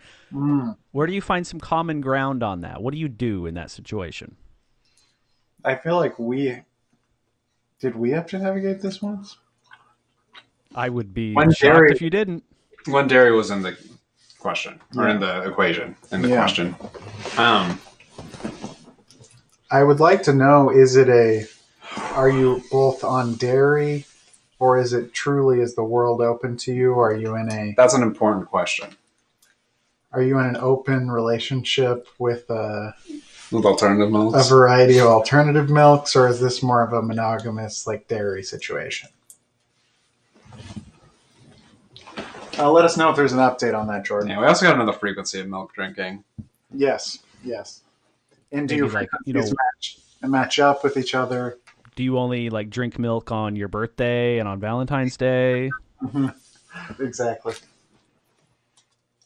Where do you find some common ground on that? What do you do in that situation? I feel like did we have to navigate this once? I would be shocked if you didn't. When dairy was in the question, or in the equation, in the question. I would like to know, are you both on dairy, or is the world open to you? That's an important question. Are you in an open relationship with alternative milks? A variety of alternative milks, or is this more of a monogamous like dairy situation? Let us know if there's an update on that, Jordan. Yeah, we also got to know the frequency of milk drinking. Yes. And do you match up with each other? Do you only like drink milk on your birthday and on Valentine's Day? Exactly.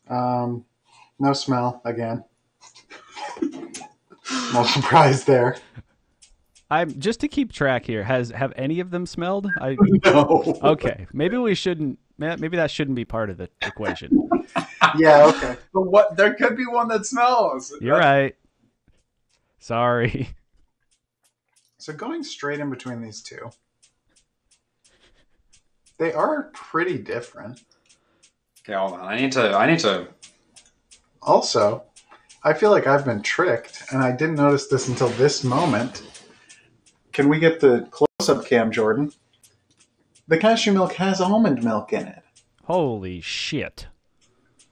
No smell again. No surprise there. I'm just to keep track here. Have any of them smelled? No. Okay, maybe we shouldn't. Maybe that shouldn't be part of the equation. Yeah. Okay. But there could be one that smells. You're right. Sorry. So going straight in between these two, they are pretty different. Okay, hold on. I need to. Also, I feel like I've been tricked, and I didn't notice this until this moment. Can we get the close-up cam, Jordan? The cashew milk has almond milk in it. Holy shit.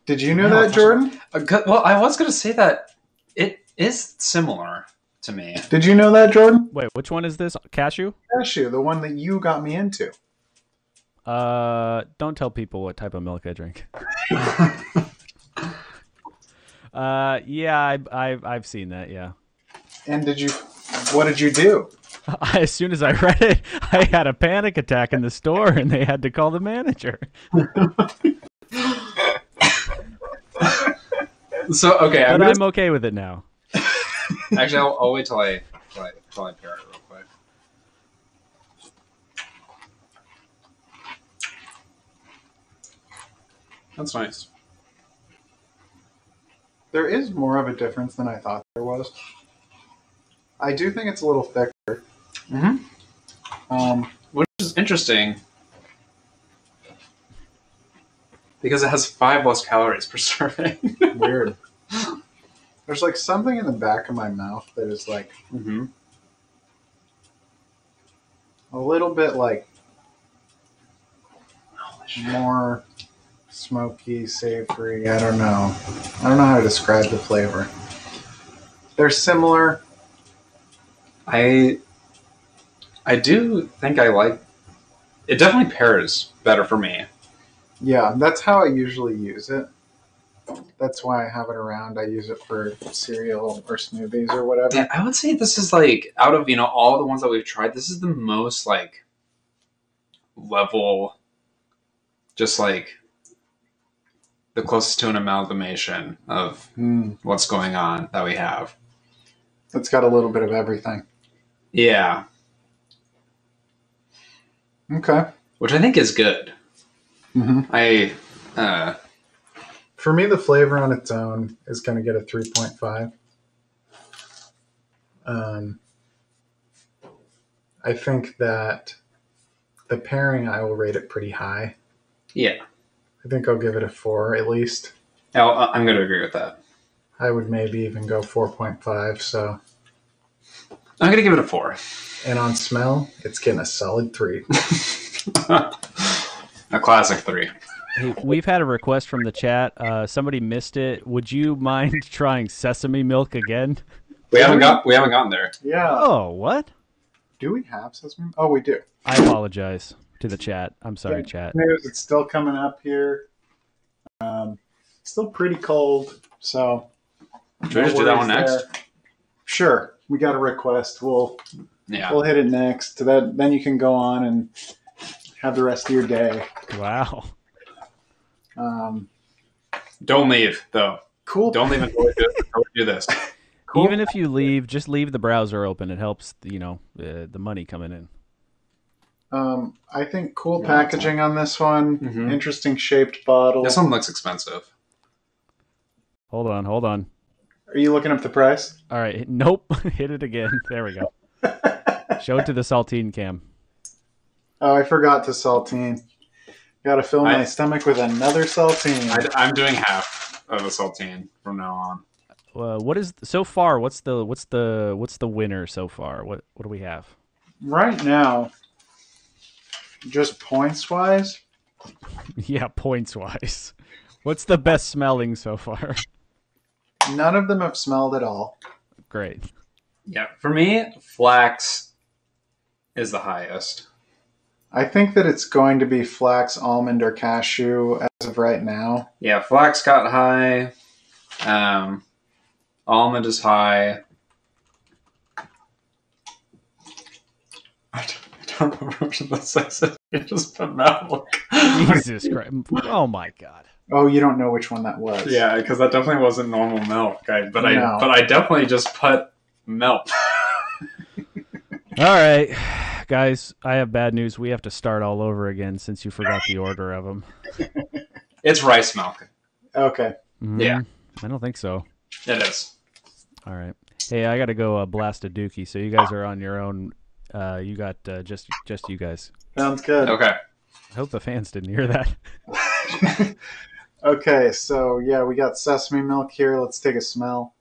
Did you know that, Jordan? Well, I was going to say that it is similar to me. Did you know that, Jordan? Wait, which one is this? Cashew? Cashew, the one that you got me into. Don't tell people what type of milk I drink. Yeah, I've seen that, yeah. And what did you do? As soon as I read it, I had a panic attack in the store, and they had to call the manager. So okay, but I'm okay with it now. Actually, I'll wait till I pair it real quick. That's nice. There is more of a difference than I thought there was. I do think it's a little thicker. Mm-hmm. Which is interesting because it has 5 less calories per serving. Weird. There's like something in the back of my mouth that is like a little bit like more smoky, savory. I don't know how to describe the flavor. They're similar. I do think I like it. Definitely pairs better for me. Yeah, that's how I usually use it. That's why I have it around. I use it for cereal or smoothies or whatever. Yeah, I would say this is like out of all the ones that we've tried, this is the most like level, just like the closest to an amalgamation of what's going on that we have. It's got a little bit of everything. Yeah. Okay. Which I think is good. Mm-hmm. For me, the flavor on its own is going to get a 3.5. I think that the pairing, I will rate it pretty high. Yeah. I think I'll give it a 4 at least. I'm going to agree with that. I would maybe even go 4.5. So I'm going to give it a 4. And on smell, it's getting a solid 3. A classic 3. Hey, we've had a request from the chat. Somebody missed it. Would you mind trying sesame milk again? We haven't gotten there. Yeah. Oh, what? Do we have sesame? Oh, we do. I apologize to the chat. I'm sorry, chat. News. It's still coming up here. Still pretty cold, so. Should we just do that one next? There. Sure. We got a request. We'll hit it next. Then you can go on and have the rest of your day. Wow. Don't leave though. Cool. Don't leave until we do this. Cool. Even if you leave, just leave the browser open. It helps, the money coming in. I think cool packaging on this one. Mm-hmm. Interesting shaped bottle. This one looks expensive. Hold on. Are you looking up the price? All right. Nope. Hit it again. There we go. Show it to the saltine cam. Oh, I forgot to saltine. Got to fill my stomach with another saltine. I'm doing half of a saltine from now on. what is so far? What's the winner so far? What do we have? Right now, just points wise. Yeah, points wise. What's the best smelling so far? None of them have smelled at all. Great. Yeah, for me, flax is the highest. I think that it's going to be flax, almond, or cashew as of right now. Yeah, flax got high. Almond is high. I don't remember which of those I said. I just put milk. Jesus Christ! Oh my God! Oh, you don't know which one that was. Yeah, because that definitely wasn't normal milk. But I definitely just put milk. All right, guys, I have bad news. We have to start all over again since you forgot the order of them. It's rice milk. Okay. Mm-hmm. Yeah. I don't think so. It is. All right. Hey, I got to go blast a dookie, so you guys are on your own. You got just you guys. Sounds good. Okay. I hope the fans didn't hear that. Okay, so yeah, we got sesame milk here. Let's take a smell.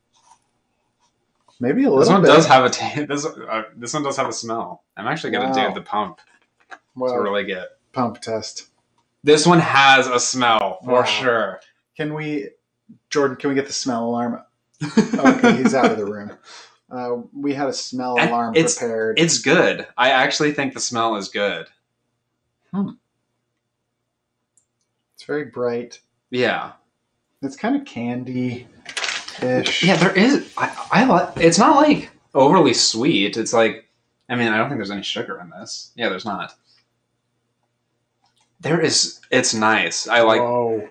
Maybe a little bit. This one does have this one does have a smell. I'm actually going to do the pump to really get pump test. This one has a smell for sure. Jordan, can we get the smell alarm? Okay, he's out of the room. We had a smell alarm prepared. It's good. I actually think the smell is good. It's very bright. Yeah. It's kind of candy-ish. Yeah, there is. I like. It's not like overly sweet. It's like, I mean, I don't think there's any sugar in this. Yeah, there's not. There is. It's nice. I like. Oh.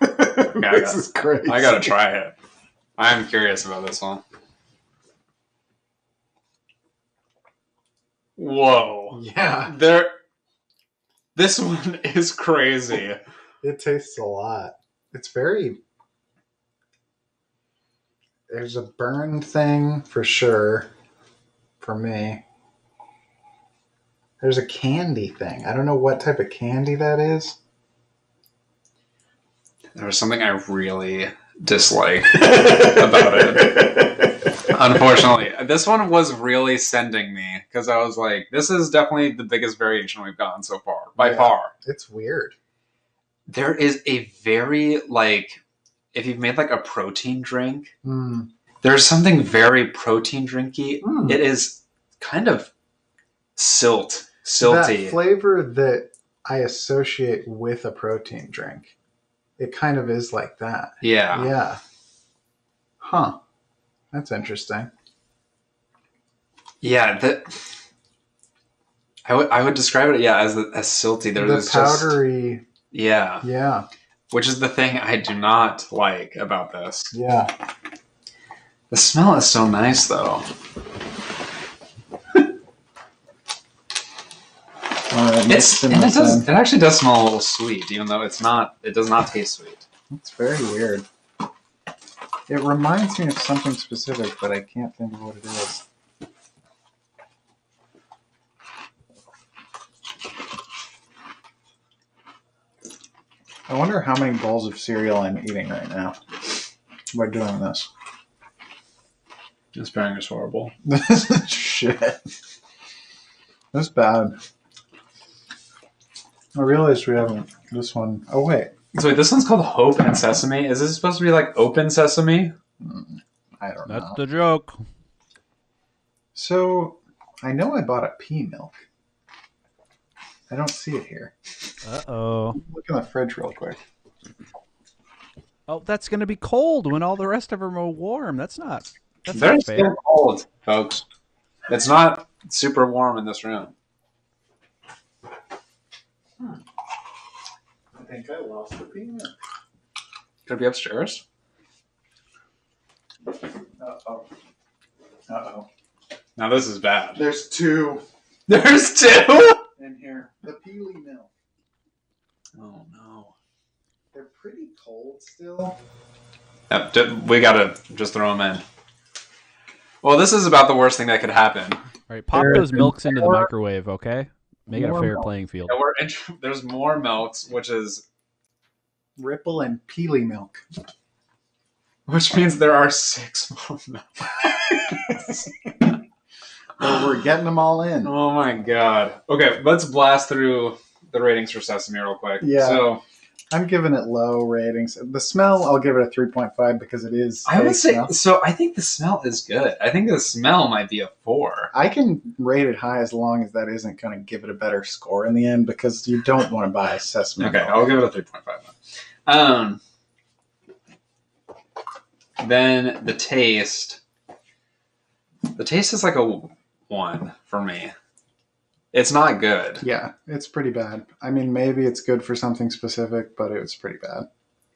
This is crazy. I gotta try it. I'm curious about this one. Whoa. Yeah. This one is crazy. It tastes a lot. It's very... There's a burn thing for sure for me. There's a candy thing. I don't know what type of candy that is. There was something I really disliked about it. Unfortunately, this one was really sending me because I was like, this is definitely the biggest variation we've gotten so far, by far. It's weird. There is a very, if you've made a protein drink, there's something very protein drinky. It is kind of silty. That flavor that I associate with a protein drink. It kind of is like that. Yeah. Yeah. Huh. That's interesting. Yeah. I would describe it, as silty. There's the powdery. Yeah. Yeah. Which is the thing I do not like about this. Yeah. The smell is so nice, though. It actually does smell a little sweet, even though it does not taste sweet. It's very weird. It reminds me of something specific, but I can't think of what it is. I wonder how many bowls of cereal I'm eating right now by doing this. This pairing is horrible. This is shit. That's bad. I realized we haven't. This one. Oh, wait. So wait, this one's called Hope and Sesame. Is this supposed to be like Open Sesame? I don't know. That's the joke. So, I know I bought a pea milk. I don't see it here. Uh-oh. Look in the fridge real quick. Oh, that's going to be cold when all the rest of them are warm. That's not They're fair. still cold, folks. It's not super warm in this room. I think I lost the pea milk. Could it be upstairs? Uh-oh. Uh-oh. Now this is bad. There's two There's two? in here. The peely milk. Oh, no. They're pretty cold still. We gotta just throw them in. Well, this is about the worst thing that could happen. All right, pop those milks into the microwave, okay? Make it a fair playing field. Yeah, there's more milks, which is... Ripple and peely milk. Which means there are 6 more milks. Well, we're getting them all in. Oh my god. Okay, let's blast through the ratings for Sesame real quick. Yeah. So I'm giving it low ratings. The smell, I'll give it a 3.5 because it is. I would say smell. so. I think the smell is good. I think the smell might be a 4. I can rate it high as long as that isn't going to give it a better score in the end because you don't want to buy a Sesame. Okay, milk. I'll give it a 3.5. Then the taste. The taste is like a 1 for me. It's not good. Yeah, it's pretty bad. I mean, maybe it's good for something specific, but it was pretty bad.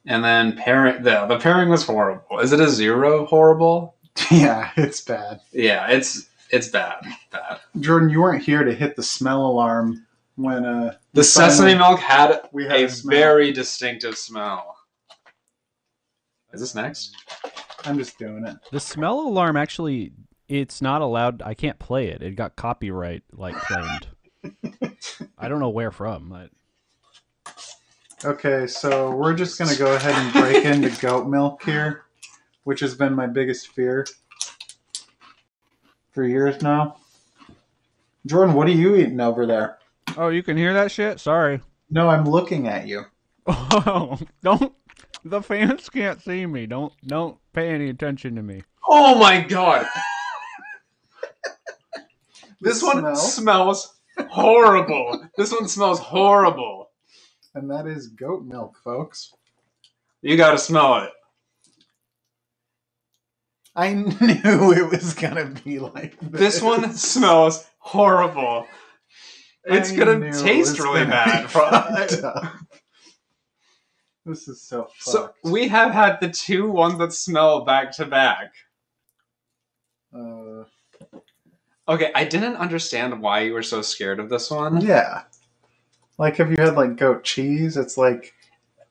And then the pairing was horrible. Is it a 0 horrible? Yeah, it's bad. Yeah, it's bad. Bad. Jordan, you weren't here to hit the smell alarm when the sesame milk had a smell. very distinctive smell. Is this next? I'm just doing it. The smell alarm actually, it's not allowed. I can't play it. It got copyright claimed. I don't know where from. Okay, so we're just going to go ahead and break into goat milk here, which has been my biggest fear for years now. Jordan, what are you eating over there? Oh, you can hear that shit? Sorry. No, I'm looking at you. Oh, don't. The fans can't see me. Don't pay any attention to me. Oh my god! This one Smell? smells horrible. This one smells horrible. And that is goat milk, folks. You gotta smell it. I knew it was going to be like this. This one smells horrible. It's I gonna knew it taste was really gonna bad. be fucked up. This is so fucked. So we have had the 2 ones that smell back to back. Okay, I didn't understand why you were so scared of this one. Yeah. Like, have you had, like, goat cheese? It's like,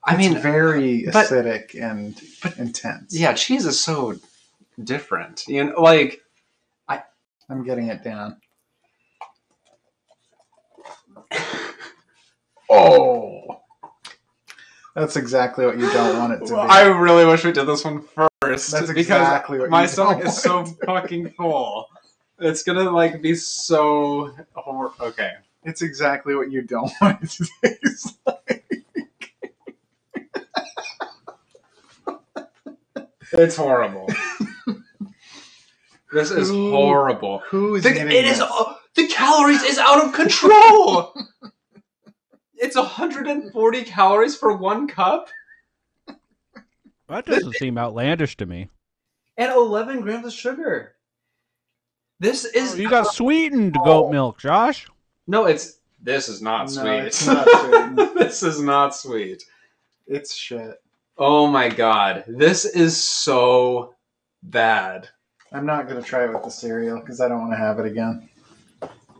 I mean, very but- acidic and intense. yeah, cheese is so different. You know, like, I'm getting it down. oh. That's exactly what you don't want it to be. I really wish we did this one first. That's because exactly what my you stomach don't is so want. fucking full. It's gonna, like, be so... Okay. It's exactly what you don't want it to taste like. It's horrible. This is horrible. Who is It eating is... this? The calories is out of control! It's 140 calories for 1 cup? That doesn't seem outlandish to me. And 11 grams of sugar. This is... Oh, you got sweetened goat milk, Josh. No, this is not No, sweet. it's not sweet. This is not sweet. It's shit. Oh my god. This is so bad. I'm not going to try it with the cereal because I don't want to have it again.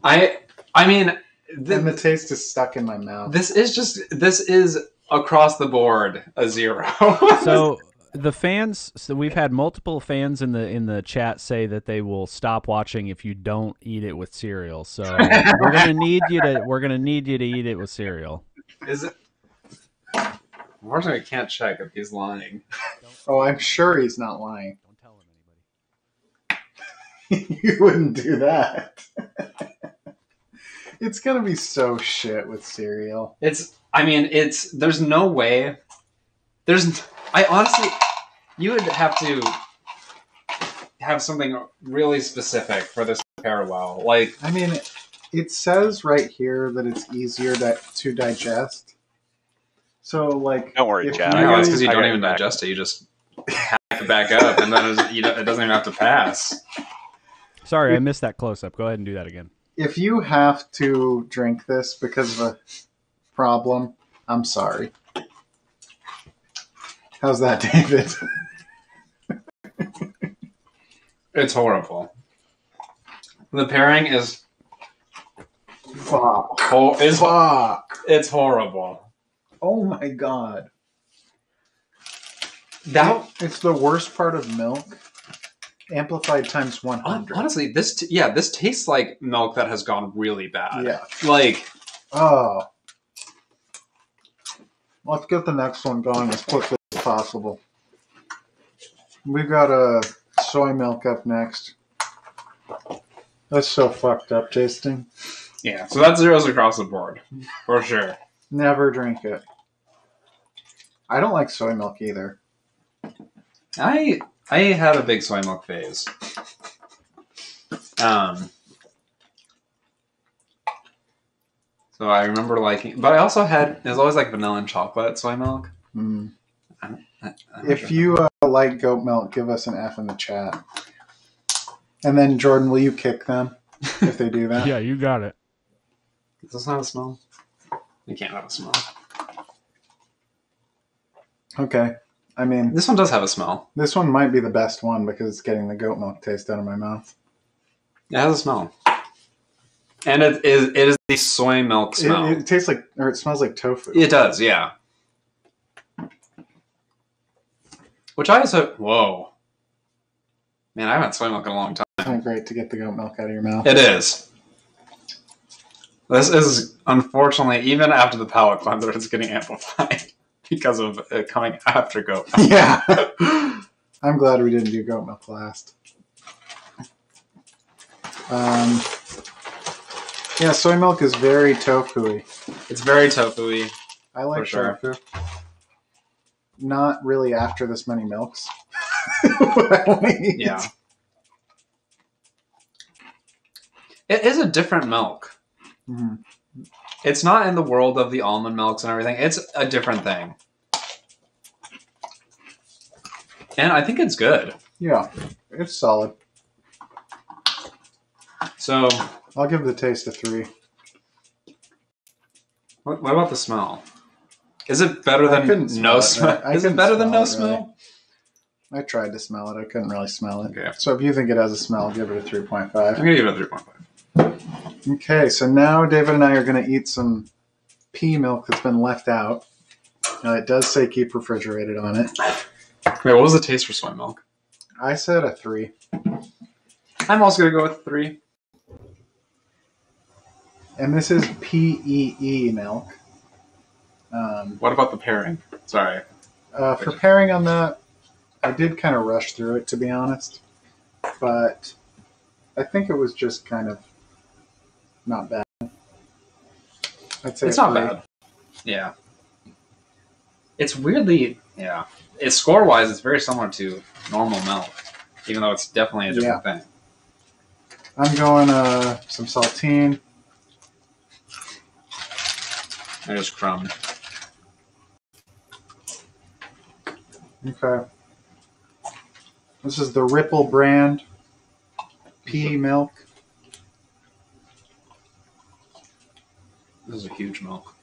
I mean... And the taste is stuck in my mouth. This is across the board a 0. So the fans, we've had multiple fans in the chat say that they will stop watching if you don't eat it with cereal. So we're gonna need you to eat it with cereal. Is it? Unfortunately, I can't check if he's lying. Oh, I'm sure he's not lying. Don't tell anybody. You wouldn't do that. It's going to be so shit with cereal. There's no way. I honestly, you would have to have something really specific for this to pair well. Like, I mean, it says right here that it's easier to digest. So, like... Don't worry, if Chad. I know, it's because you I don't got even your back. digest it. You just hack it back up, and then it doesn't even have to pass. Sorry, I missed that close up. Go ahead and do that again. If you have to drink this because of a problem, I'm sorry. How's that, David? It's horrible. The pairing is Fuck. Fuck. It's horrible. Oh my god. It's the worst part of milk. Amplified times 100. honestly, this tastes like milk that has gone really bad. Yeah. Like, Oh. Let's get the next one going as quickly as possible. We've got a soy milk up next. That's so fucked up tasting. Yeah, so that's zeros across the board, for sure. Never drink it. I don't like soy milk either. I had a big soy milk phase. So I remember liking, but I also had, there's always like vanilla and chocolate soy milk. Mm. I'm If you like goat milk, give us an F in the chat. And then, Jordan, will you kick them if they do that? Yeah, you got it. Does this have a smell? You can't have a smell. Okay. I mean, This one does have a smell. this one might be the best one because it's getting the goat milk taste out of my mouth. It has a smell. And it is the soy milk smell. It tastes like, or it smells like tofu. It does, yeah. Which I also, whoa. Man, I haven't had soy milk in a long time. It's not great to get the goat milk out of your mouth. It is. This is, unfortunately, even after the palate cleanser, it's getting amplified because of it coming after goat milk. Yeah. I'm glad we didn't do goat milk last. Yeah, soy milk is very tofu-y. It's very tofu-y. I like For sure. tofu. Not really after this many milks. Yeah. It is a different milk. Mm-hmm. It's not in the world of the almond milks and everything. It's a different thing. And I think it's good. Yeah, it's solid. So, I'll give the taste a 3. what about the smell? Is it better than no smell? Is it better than no smell? I tried to smell it. I couldn't really smell it. Okay. So if you think it has a smell, give it a 3.5. I'm going to give it a 3.5. Okay, so now David and I are going to eat some pea milk that's been left out. Now, it does say keep refrigerated on it. Wait, what was the taste for soy milk? I said a 3. I'm also going to go with 3. And this is PEE milk. What about the pairing? Sorry. For pairing on that, I did kind of rush through it, to be honest. But I think it was just kind of not bad. I'd say It's not bad. Yeah. It's weirdly, yeah. It's score-wise, it's very similar to normal milk, even though it's definitely a different thing. I'm going some saltine. I just crumbed. Okay. This is the Ripple brand pea milk. This is a huge milk.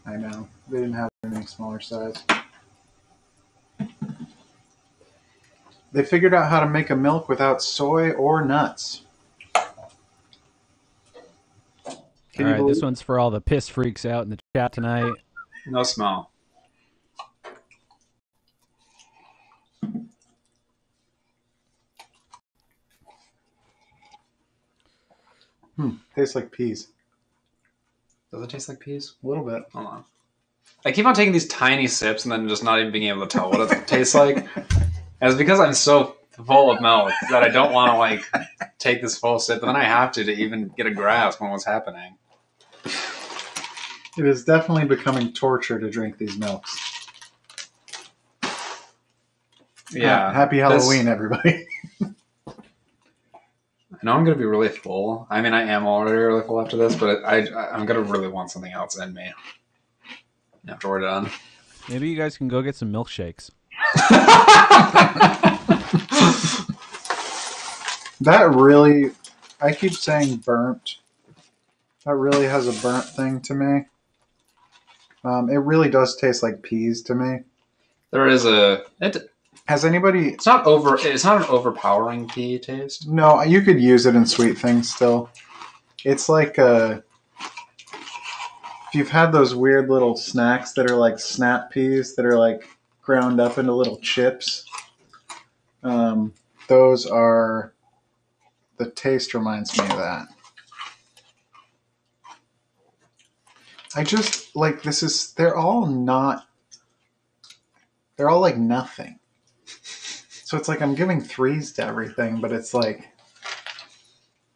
I know. They didn't have any smaller size. They figured out how to make a milk without soy or nuts. All right, this one's for all the piss freaks out in the chat tonight. No smell. Tastes like peas. Does it taste like peas? A little bit. Hold on. I keep on taking these tiny sips and then just not even being able to tell what it tastes like. And it's because I'm so full of milk that I don't want to like take this full sip, but then I have to even get a grasp on what's happening. It is definitely becoming torture to drink these milks. Yeah. Happy Halloween, everybody. I know I'm going to be really full. I mean, I am already really full after this, but I'm going to really want something else in me after we're done. Maybe you guys can go get some milkshakes. That really, I keep saying burnt. That really has a burnt thing to me. It really does taste like peas to me. There is Has anybody? It's not an overpowering pea taste. No, you could use it in sweet things still. It's like if you've had those weird little snacks that are like snap peas that are like ground up into little chips. Those are. The taste reminds me of that. I just like they're all like nothing. So it's like I'm giving 3s to everything, but it's like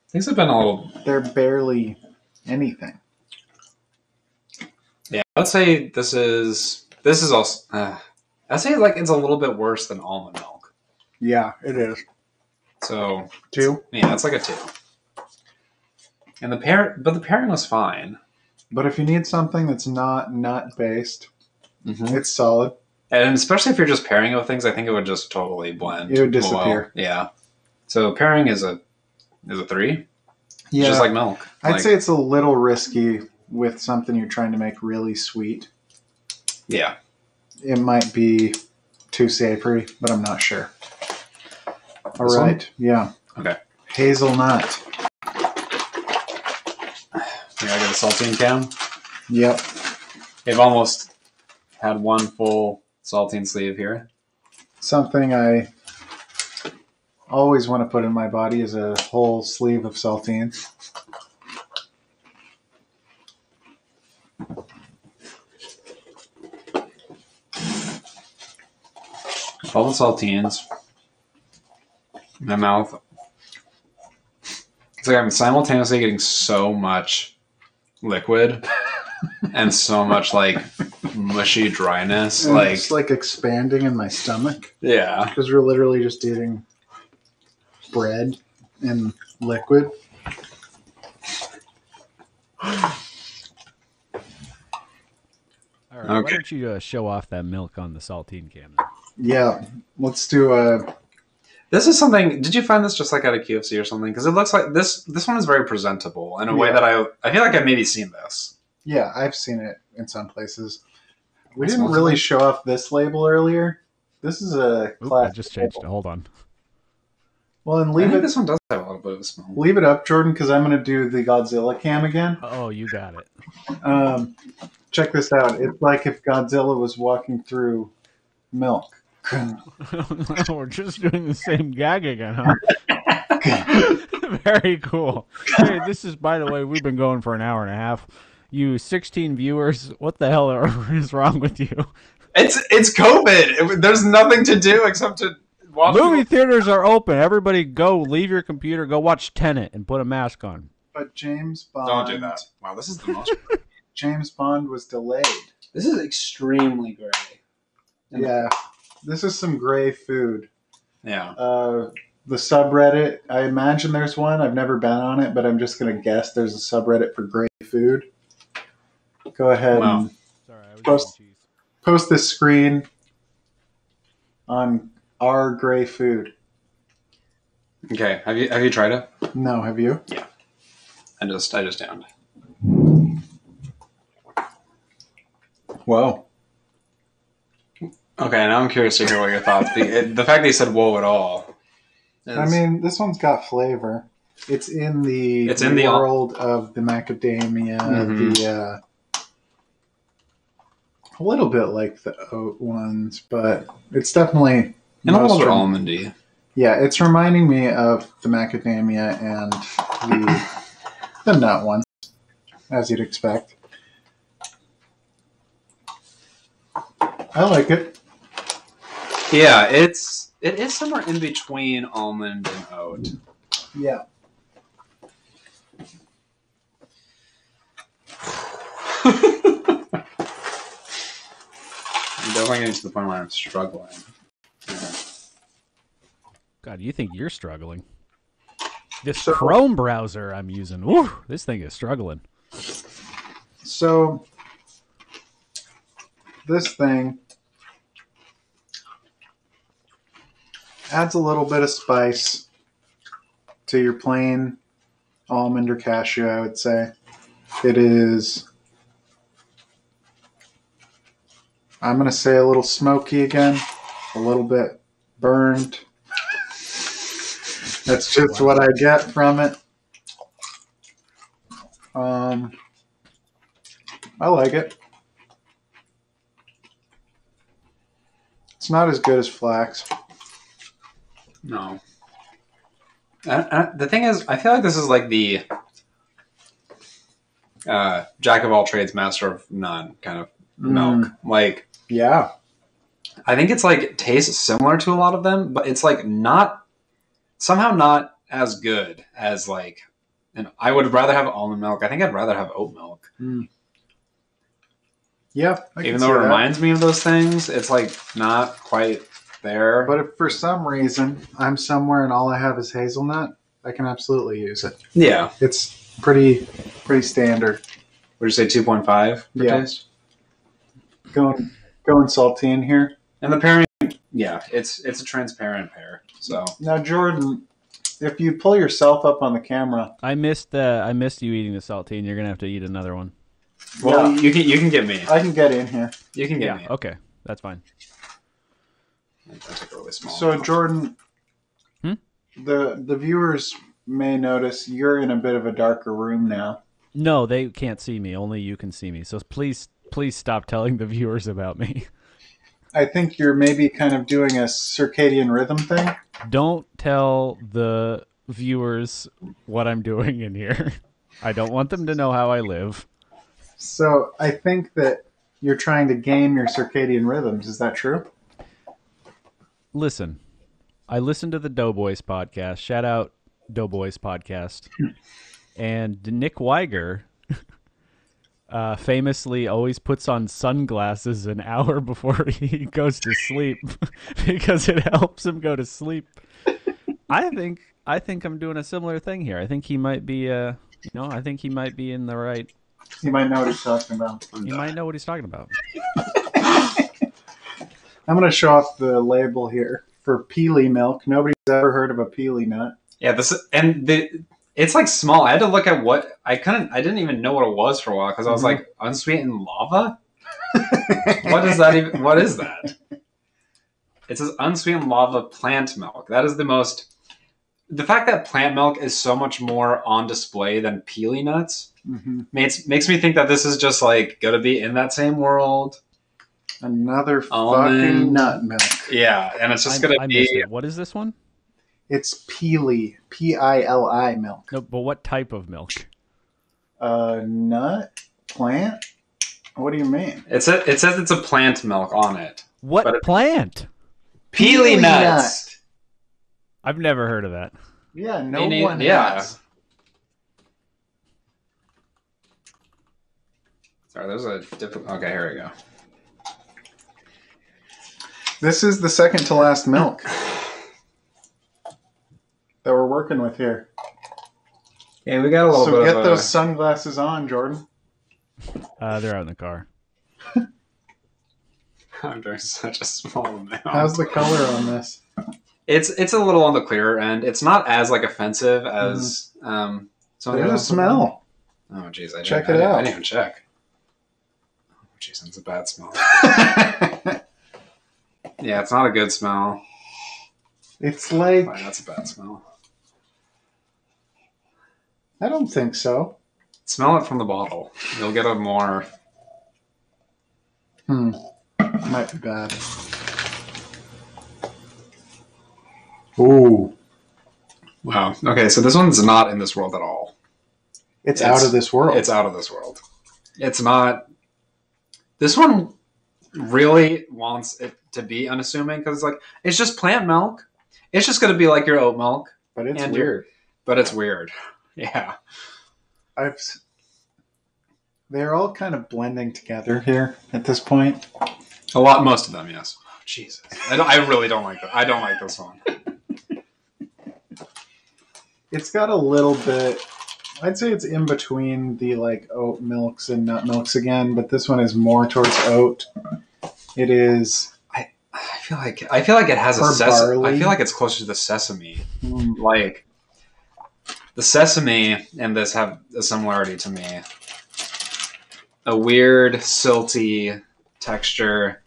Things have been a little. they're barely anything. Yeah, I'd say this is also. I'd say like it's a little bit worse than almond milk. Yeah, it is. So 2. Yeah, it's like a 2. And the pairing was fine. But if you need something that's not nut based, Mm-hmm. it's solid. And especially if you're just pairing it with things, I think it would just totally blend. It would disappear. Well. Yeah. So pairing is a 3. Yeah, Just like milk. I'd say it's a little risky with something you're trying to make really sweet. Yeah. It might be too savory, but I'm not sure. All This right. one? Yeah. Okay. Hazelnut. Yeah, I got a saltine can. Yep. They've almost had one full saltine sleeve here. Something I always want to put in my body is a whole sleeve of saltines. All the saltines. My mouth. It's like I'm simultaneously getting so much liquid and so much like mushy dryness. And Like it's like expanding in my stomach yeah. because we're literally just eating bread and liquid. All right, why Okay. don't you show off that milk on the saltine can? Then? Yeah. Let's do a. This is something. Did you find this just like at a KFC or something? Because it looks like this one is very presentable in a way Yeah. that I feel like I've maybe seen this. Yeah, I've seen it in some places. We This didn't one's really like- show off this label earlier. This is a Oop, I classic. just changed it. label. Hold on. Well, and I leave think it. this one does have a little bit of a smell. Leave it up, Jordan, because I'm going to do the Godzilla cam again. Oh, you got it. Check this out. It's like if Godzilla was walking through milk. We're just doing the same gag again, huh? Very cool. Hey, this is, by the way, we've been going for an hour and a half. You 16 viewers, what the hell is wrong with you? It's COVID. There's nothing to do except to watch. Movie theaters are open. Everybody go, leave your computer, go watch Tenet and put a mask on. But James Bond. Don't do that. Wow, this is the most. James Bond was delayed. This is extremely gray. Yeah. This is some gray food. Yeah. The subreddit, I imagine there's one. I've never been on it, but I'm just going to guess there's a subreddit for gray food. Go ahead Wow. and Sorry, I was Post- eating cheese. post this screen on our gray food. Okay. Have you tried it? No, have you? I just downed. Whoa. Okay, now I'm curious to hear what your thoughts. The fact that you said "whoa" at all. I mean, this one's got flavor. It's in the It's in the- world of the macadamia, Mhm. the a little bit like the oat ones, but it's definitely and a little bit most- almondy. Yeah, it's reminding me of the macadamia and the nut ones, as you'd expect. I like it. Yeah, it is somewhere in between almond and oat. Yeah. I'm definitely getting to the point where I'm struggling. Yeah. God, you think you're struggling? This Chrome browser I'm using, woo, this thing is struggling. So this thing adds a little bit of spice to your plain almond or cashew, I would say. It is, I'm going to say a little smoky again, a little bit burned. That's just what I get from it. I like it. It's not as good as flax. No. The thing is, I feel like this is like the jack of all trades, master of none kind of milk. Like, Yeah. I think it's like tastes similar to a lot of them, but it's like not as good as like. And I would rather have almond milk. I think I'd rather have oat milk. Mm. Yeah, even though it reminds me of those things, it's like not quite there. But if for some reason I'm somewhere and all I have is hazelnut, I can absolutely use it. Yeah, it's pretty standard. Would you say 2.5 for taste? Going saltine here. And the pairing, yeah, it's a transparent pear. So now, Jordan, if you pull yourself up on the camera, I missed you eating the saltine. You're gonna have to eat another one. Well, you can get me. I can get in here. You can get me. Okay, that's fine. That's really small. So, Jordan, the viewers may notice you're in a bit of a darker room now. No, they can't see me. Only you can see me. So please stop telling the viewers about me. I think you're maybe kind of doing a circadian rhythm thing. Don't tell the viewers what I'm doing in here. I don't want them to know how I live. So I think that you're trying to game your circadian rhythms. Is that true? Listen, I listened to the Doughboys podcast. Shout out Doughboys podcast. And Nick Weiger famously always puts on sunglasses an hour before he goes to sleep because it helps him go to sleep. I think I'm doing a similar thing here. I think he might be I think he might be in the right. He might know what he's talking about. He might know what he's talking about. I'm going to show off the label here for peely milk. Nobody's ever heard of a peely nut. Yeah, it's like small. I had to look at what I didn't even know what it was for a while because I was like, unsweetened lava? What is that even? What is that? It says unsweetened lava plant milk. That is the fact that plant milk is so much more on display than peely nuts makes me think that this is just like going to be in that same world. Another fucking nut milk. Yeah, and it's just going to be... What is this one? It's peely, P-I-L-I milk. No, but what type of milk? Nut? Plant? What do you mean? It says it's a plant milk on it. What plant? Peely nuts. I've never heard of that. Yeah, no one has. Sorry, there's a different... Okay, here we go. This is the second to last milk that we're working with here. Yeah, we got a little bit of... So get those sunglasses on, Jordan. They're out in the car. I'm doing such a small amount. How's the color on this? It's a little on the clearer end. It's not as like offensive as some of the There's a smell. Oh jeez, I didn't even check. Oh jeez, that's a bad smell. Yeah, it's not a good smell. It's like... Oh, that's a bad smell. I don't think so. Smell it from the bottle. You'll get a more... Might be bad. Ooh. Wow. Okay, so this one's not in this world at all. It's out of this world. It's out of this world. It's not... This one really wants it to be unassuming because it's like, it's just plant milk. It's just going to be like your oat milk. But it's weird. But it's weird. Yeah. They're all kind of blending together here at this point. Most of them, yes. Oh, Jesus. I really don't like that. I don't like this one. It's got a little bit... I'd say it's in between the like oat milks and nut milks again, but this one is more towards oat. It is. I feel like it has a sesame. I feel like it's closer to the sesame. Like the sesame and this have a similarity to me. A weird silty texture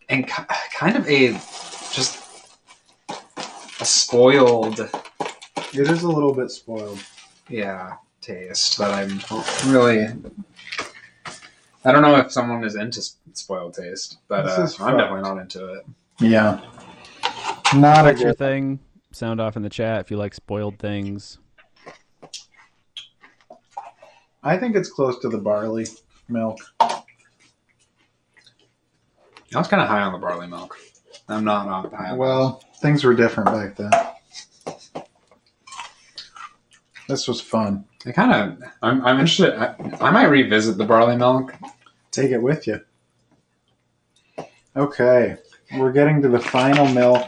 and kind of a spoiled. It is a little bit spoiled. Yeah, taste that I'm really... I don't know if someone is into spoiled taste, but I'm definitely not into it. Yeah. Not a good thing. Sound off in the chat if you like spoiled things. I think it's close to the barley milk. I was kind of high on the barley milk. I'm not on high on Well, things were different back then. This was fun. I kind of, I'm interested. I might revisit the barley milk. Take it with you. Okay, we're getting to the final milk,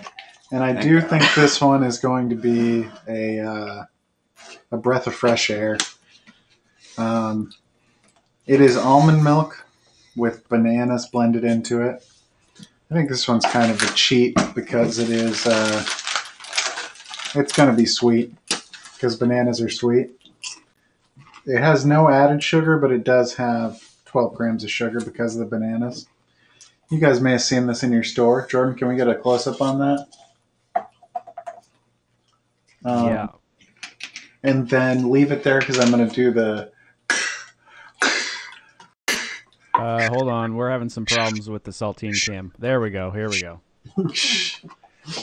and I do think this one is going to be a breath of fresh air. It is almond milk with bananas blended into it. I think this one's kind of a cheat because it is. It's going to be sweet because bananas are sweet. It has no added sugar, but it does have 12 grams of sugar because of the bananas. You guys may have seen this in your store. Jordan, can we get a close-up on that? Yeah. And then leave it there because I'm going to do the... Hold on. We're having some problems with the saltine cam. There we go. Here we go.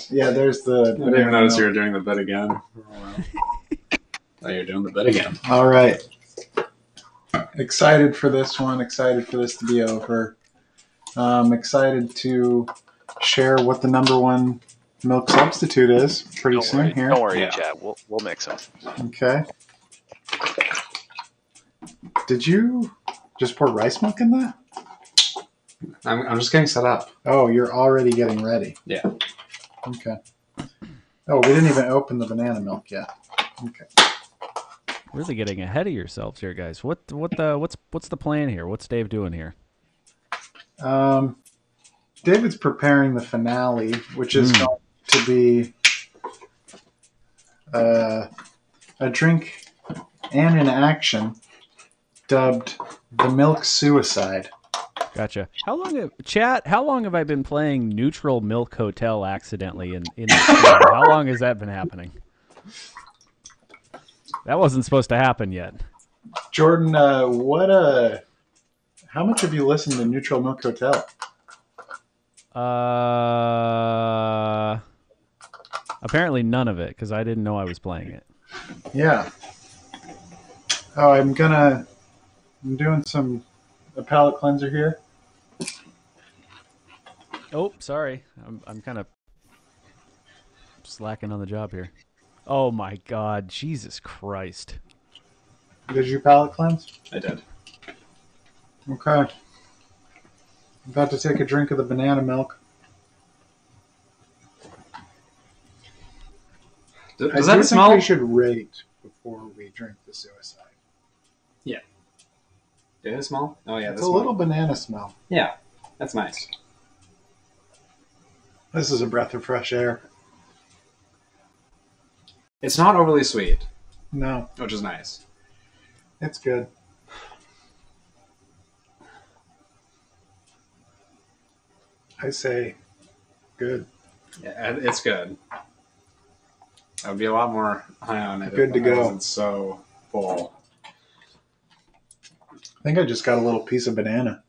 Yeah, there's the... I didn't even notice you were doing the bit again. Oh, you're doing the bit again. All right. Excited for this one. Excited for this to be over. Excited to share what the #1 milk substitute is pretty soon here. Don't worry, Chad. We'll mix them. Okay. Did you just pour rice milk in that? I'm just getting set up. Oh, you're already getting ready. Yeah. Okay. Oh, we didn't even open the banana milk yet. Okay. Really getting ahead of yourselves here, guys. What's the plan here? What's Dave doing here? David's preparing the finale, which is going to be a drink and an action dubbed the Milk Suicide. Gotcha. How long have I been playing Neutral Milk Hotel accidentally in the game? How long has that been happening? That wasn't supposed to happen yet. Jordan, how much have you listened to Neutral Milk Hotel? Apparently none of it, because I didn't know I was playing it. Yeah. Oh, I'm doing a palate cleanser here. Oh, sorry. I'm kind of slacking on the job here. Oh my God, Jesus Christ. Did you palate cleanse? I did. Okay. I'm about to take a drink of the banana milk. Does that smell? I think we should rate before we drink the suicide. Yeah. Did it smell? Oh yeah, it's a little banana smell. Yeah, that's nice. This is a breath of fresh air. It's not overly sweet. No. Which is nice. It's good. I say good. Yeah, it's good. I would be a lot more high on it. Good to go. It's so full. I think I just got a little piece of banana.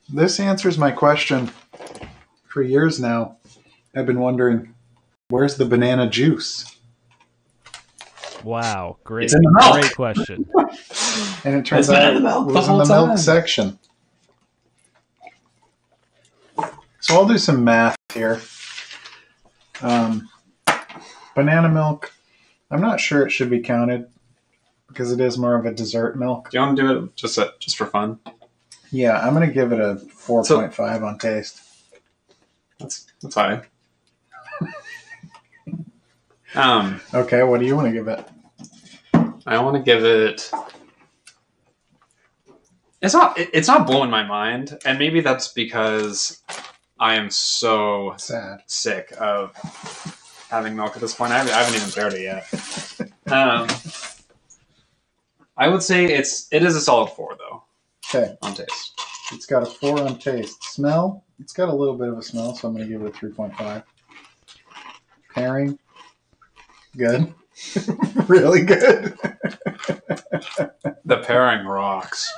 This answers my question. For years now, I've been wondering, where's the banana juice? Wow, great, it's in the milk. Great question. And it turns out it was in the milk section. So I'll do some math here. Banana milk, I'm not sure it should be counted because it is more of a dessert milk. Do you want to do it just for fun? Yeah, I'm going to give it a 4.5 on taste. That's high. Okay, what do you want to give it? I want to give it... It's not blowing my mind, and maybe that's because I am so sick of having milk at this point. I haven't even shared it yet. I would say it is a solid 4 though. Okay. On taste. It's got a 4 on taste. Smell, it's got a little bit of a smell, so I'm going to give it a 3.5. Pairing, good. Really good. The pairing rocks.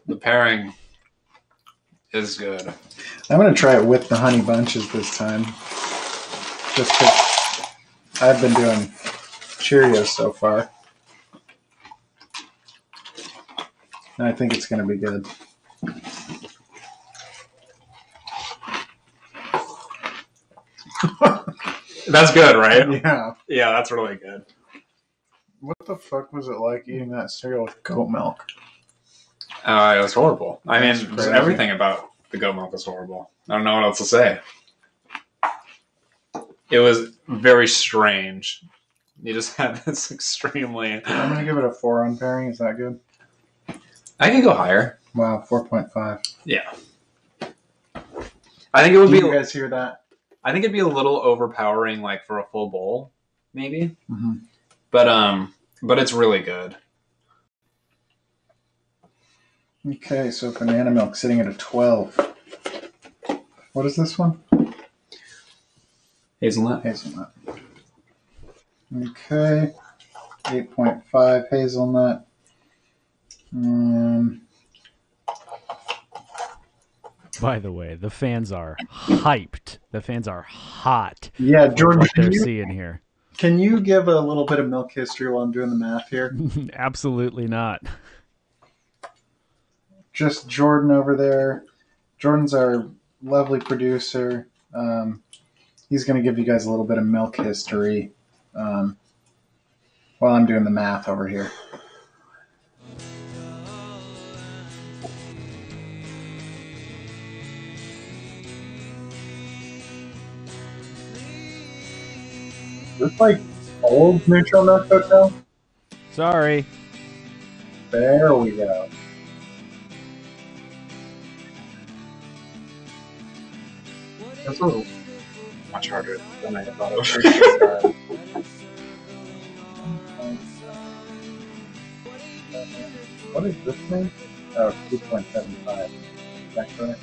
The pairing is good. I'm going to try it with the honey bunches this time. Just because I've been doing Cheerios so far. And I think it's going to be good. That's good, right? Yeah. Yeah, that's really good. What the fuck was it like eating that cereal with goat milk? It was horrible. I mean, That's just crazy. everything about the goat milk was horrible. I don't know what else to say. It was very strange. You just had this extremely... I'm going to give it a 4 on pairing. Is that good? I can go higher. Wow, 4.5. Yeah. I think it would Do be... you guys hear that? I think it'd be a little overpowering, like, for a full bowl, maybe. Mm-hmm. But it's really good. Okay, so banana milk sitting at a 12. What is this one? Hazelnut. Hazelnut. Okay. 8.5 hazelnut. By the way, the fans are hyped. The fans are hot. Yeah, Jordan, what they're seeing here. Can you give a little bit of milk history while I'm doing the math here? Absolutely not. Just Jordan over there. Jordan's our lovely producer. He's going to give you guys a little bit of milk history while I'm doing the math over here. Is this like old Neutral Milk Hotel? Sorry. There we go. This was much harder than I thought it would. What is this thing? Oh, 2.75. Is that correct?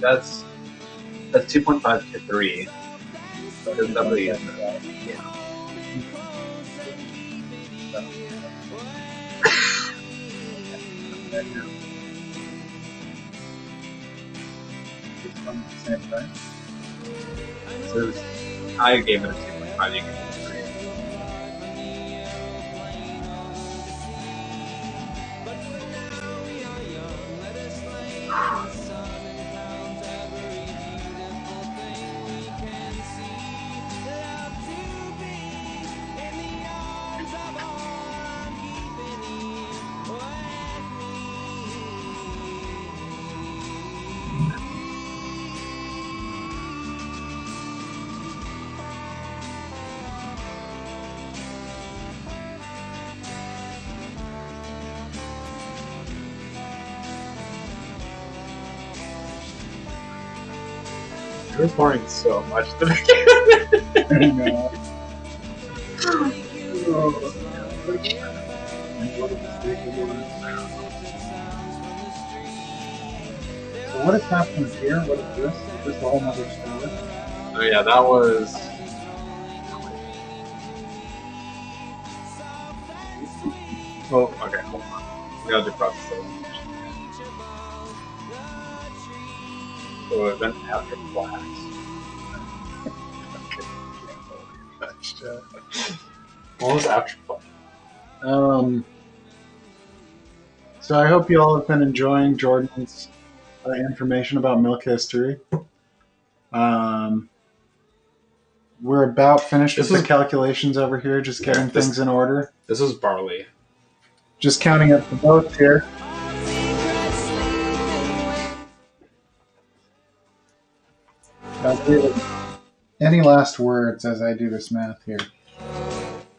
That's 2.5 to 3. There's W. Yeah. Same thing. So I gave it a 2.5. You gave it a 3. You're pouring so much to the I know. So what is happening here? What is this? Is this a whole other story? Oh yeah, that was... Well, okay, hold on. We gotta do process elimination. So it went after flax. What was after flax? So I hope you all have been enjoying Jordan's information about milk history. We're about finished with the calculations over here, just getting things in order. This is barley. Just counting up the votes here. Any last words as I do this math here?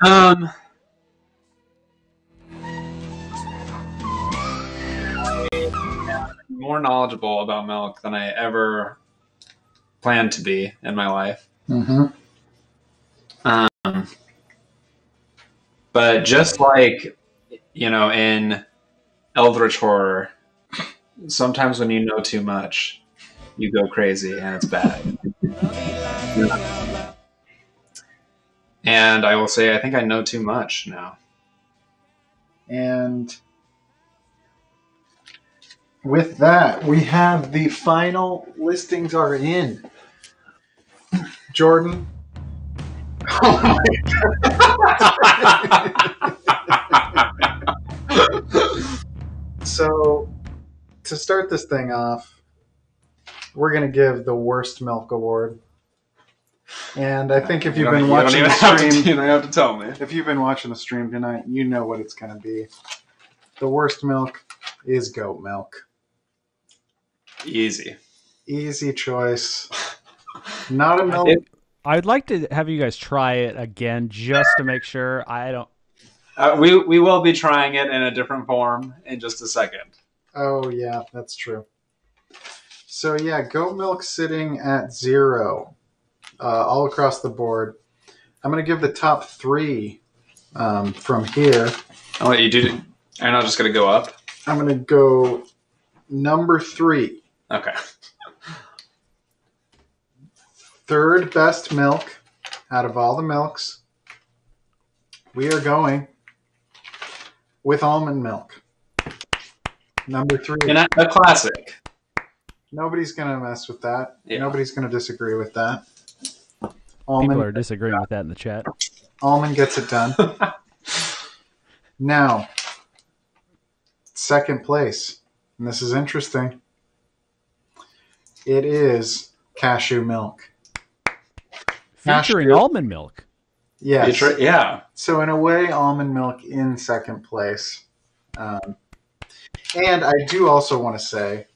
I'm more knowledgeable about milk than I ever planned to be in my life. Mm-hmm. But just like, you know, in Eldritch Horror, sometimes when you know too much, you go crazy and it's bad. And I will say, I think I know too much now. And with that, we have the final listings are in. Jordan. Oh my God. So, to start this thing off, we're going to give the worst milk award. And I think if you've been watching the stream, you don't have to tell me. If you've been watching the stream tonight, you know what it's going to be. The worst milk is goat milk. Easy choice. Not a milk. I'd like to have you guys try it again just to make sure. I don't. We will be trying it in a different form in just a second. Oh yeah, that's true. So yeah, goat milk sitting at 0, all across the board. I'm going to give the top 3 from here. I'll let you do it. I'm not just going to go up. I'm going to go number 3. Okay. Third best milk out of all the milks. We are going with almond milk. Number 3. And a classic. Nobody's going to mess with that. Yeah. Nobody's going to disagree with that. People are disagreeing with that in the chat. Almond gets it done. Now, second place, and this is interesting. It is cashew milk. Featuring almond milk. Yes. Yeah. So in a way, almond milk in second place. And I do also want to say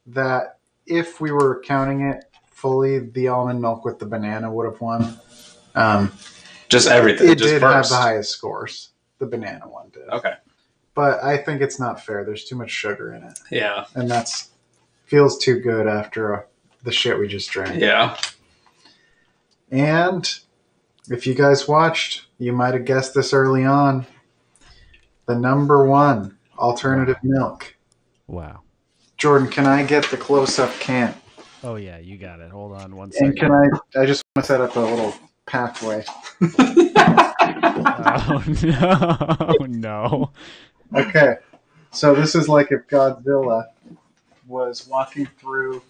that if we were counting it fully, the almond milk with the banana would have won. Just everything. It just did first. have the highest scores. The banana one did. Okay. But I think it's not fair. There's too much sugar in it. Yeah. And that's feels too good after the shit we just drank. Yeah. And if you guys watched, you might have guessed this early on. The number 1 alternative milk. Wow. Jordan, can I get the close-up can? Oh yeah, you got it. Hold on one And second. can I just want to set up a little pathway. Oh no, no. Okay. So this is like if Godzilla was walking through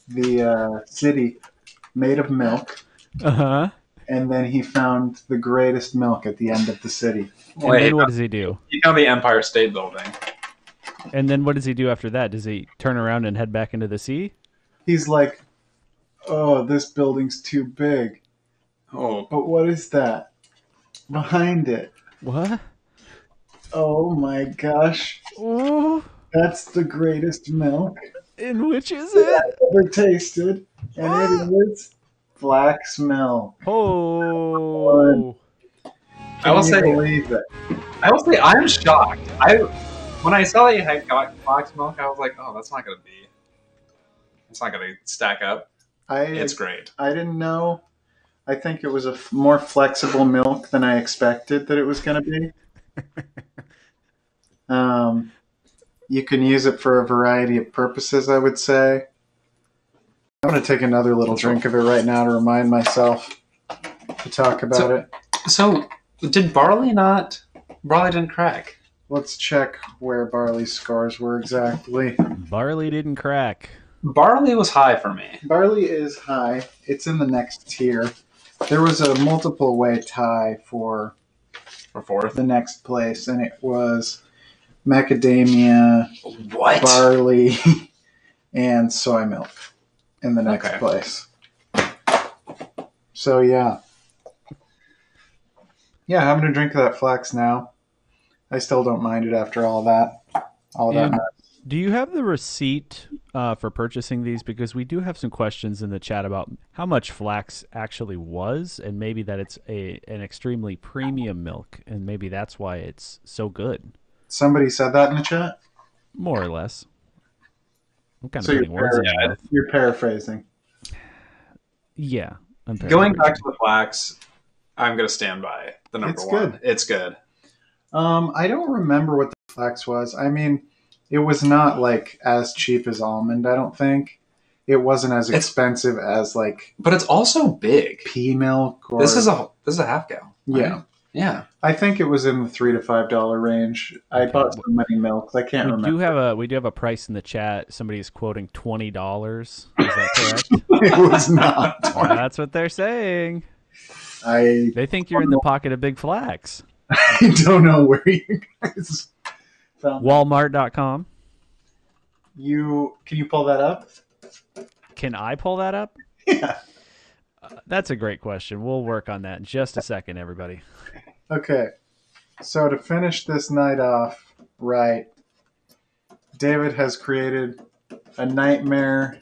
the city made of milk, Uh-huh. and then he found the greatest milk at the end of the city. And then what does he do? You know the Empire State Building. And then what does he do after that? Does he turn around and head back into the sea? He's like, oh, this building's too big. Oh. But what is that? Behind it. What? Oh my gosh. Oh, That's the greatest milk and which is it? I've ever tasted. And it is flax milk. Oh. I will Can you say, believe it? I'm shocked. When I saw that you had got flax milk, I was like, oh, it's not gonna stack up. It's great. I didn't know. I think it was a more flexible milk than I expected that it was going to be. You can use it for a variety of purposes, I would say. I'm going to take another little drink of it right now to remind myself to talk about it. So, did Barley didn't crack? Let's check where Barley's scores were exactly. Barley didn't crack. Barley was high for me. Barley is high. It's in the next tier. There was a multiple way tie for fourth. the next place, and it was macadamia, What? barley, and soy milk in the next place. So yeah, having a drink of that flax now. I still don't mind it after all that. Do you have the receipt for purchasing these? Because we do have some questions in the chat about how much flax actually was, and maybe that it's an extremely premium milk, and maybe that's why it's so good. Somebody said that in the chat? More or less. I'm kind of So putting words in your mouth. you're paraphrasing. Yeah. I'm Going back to the flax, I'm going to stand by the number It's one. good. It's good. I don't remember what the flax was. I mean, it was not like as cheap as almond, I don't think. It wasn't as expensive as like But it's also big. pea milk or This is a half gallon. Right? Yeah. Yeah. I think it was in the $3 to $5 range. I bought so many milks, I can't remember. We do have a price in the chat. Somebody's quoting $20. Is that correct? It was not. That's what they're saying. I They think you're in the pocket of Big Flax. don't know where you guys found that. Walmart.com. Can you pull that up? Can I pull that up? Yeah. That's a great question. We'll work on that in just a second, everybody. Okay. So to finish this night off right, David has created a nightmare.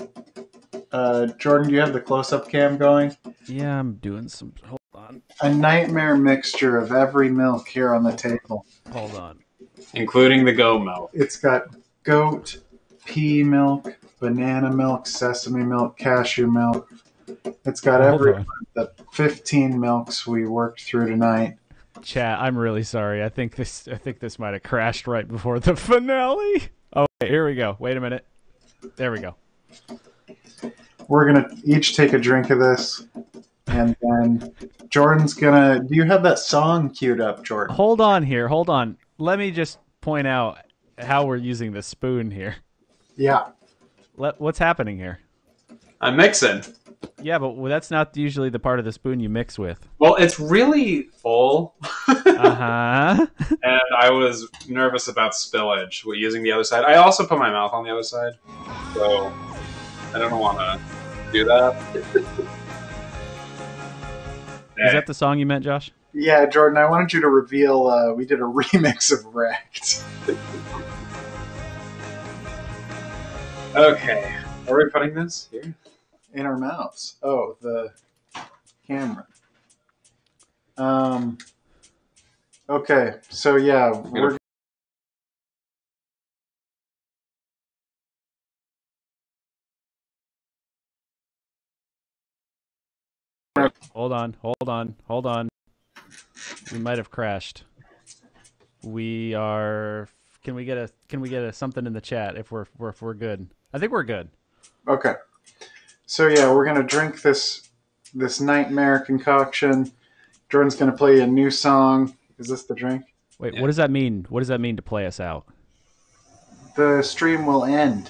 Jordan, do you have the close-up cam going? Yeah, I'm doing some. Hold on. A nightmare mixture of every milk here on the table. Hold on. Including the Go milk. It's got goat, pea milk, banana milk, sesame milk, cashew milk. It's got every one of the 15 milks we worked through tonight. Chat, I'm really sorry. I think this might have crashed right before the finale. Oh, here we go. Wait a minute. There we go. We're gonna each take a drink of this, and then Jordan's gonna. Do you have that song queued up, Jordan? Hold on here. Hold on. Let me just point out how we're using the spoon here. Yeah. What's happening here? I'm mixing. Yeah, but that's not usually the part of the spoon you mix with. Well, it's really full. Uh-huh. And I was nervous about spillage with using the other side. I also put my mouth on the other side, so I don't want to do that. Is that the song you meant, Josh? Yeah, Jordan, I wanted you to reveal we did a remix of Wrecked. Okay. Are we putting this here? In our mouths. Oh, the camera. Okay, so yeah, we're Hold on. We might have crashed. We are. Can we get a something in the chat if we're good? I think we're good. okay. So yeah, we're gonna drink this nightmare concoction. Jordan's gonna play a new song. Is this the drink? Wait, yeah. What does that mean? What does that mean to play us out? The stream will end.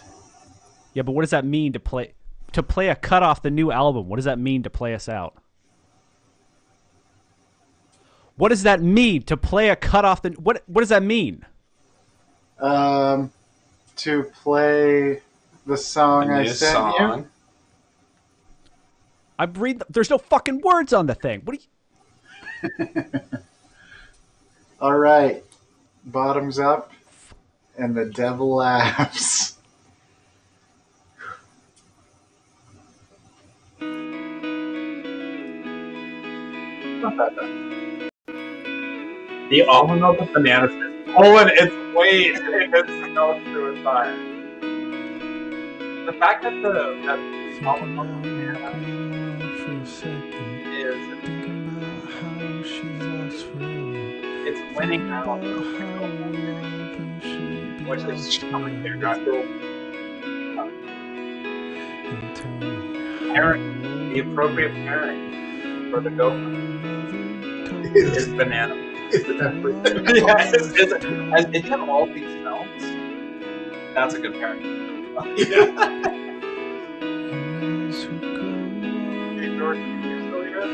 Yeah, but what does that mean to play a cut off the new album? What does that mean to play us out? What does that mean to play a cut off the what does that mean? To play the song I sent you. I read. There's no fucking words on the thing. What do you? All right, bottoms up, and the devil laughs. The almond milk with banana fish. Oh, and it's weight. It's going through its fire. The fact that the almond milk with banana it's winning out, which is coming there. Pairing, the appropriate pairing for the goat is banana. It had all these smells. That's a good pairing. Yeah. Hey, Jordan, you still here?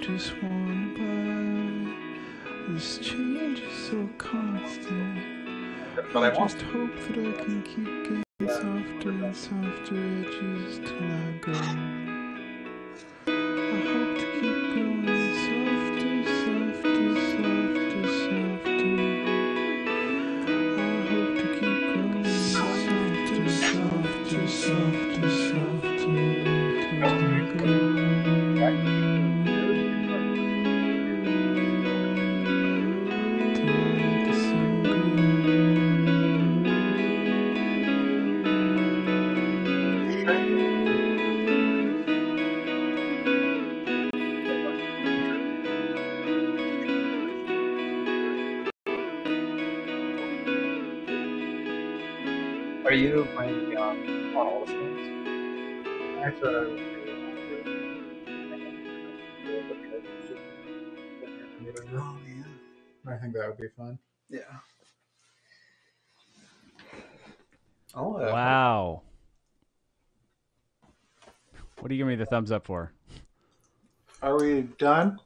Just want by this change is so constant. But I just hope that I can keep getting softer and softer edges till I go. I hope to keep going softer, softer, softer, softer. I hope to keep going softer, softer, softer, softer till I go. Are you playing Beyond on all the games? I thought I would Oh yeah, I think that would be fun. Yeah. Oh, wow. What do you give me the thumbs up for? Are we done?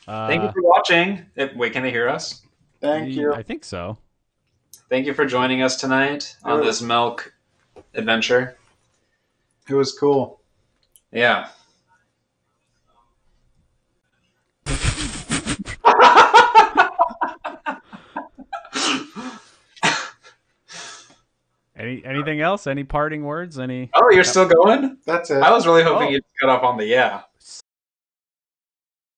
Thank you for watching. Wait, can they hear us? Thank you. I think so. Thank you for joining us tonight on this milk adventure. It was cool. Yeah. Anything else? Any parting words? Any? Oh, you're still going? That's it. I was really hoping you'd cut off on the yeah.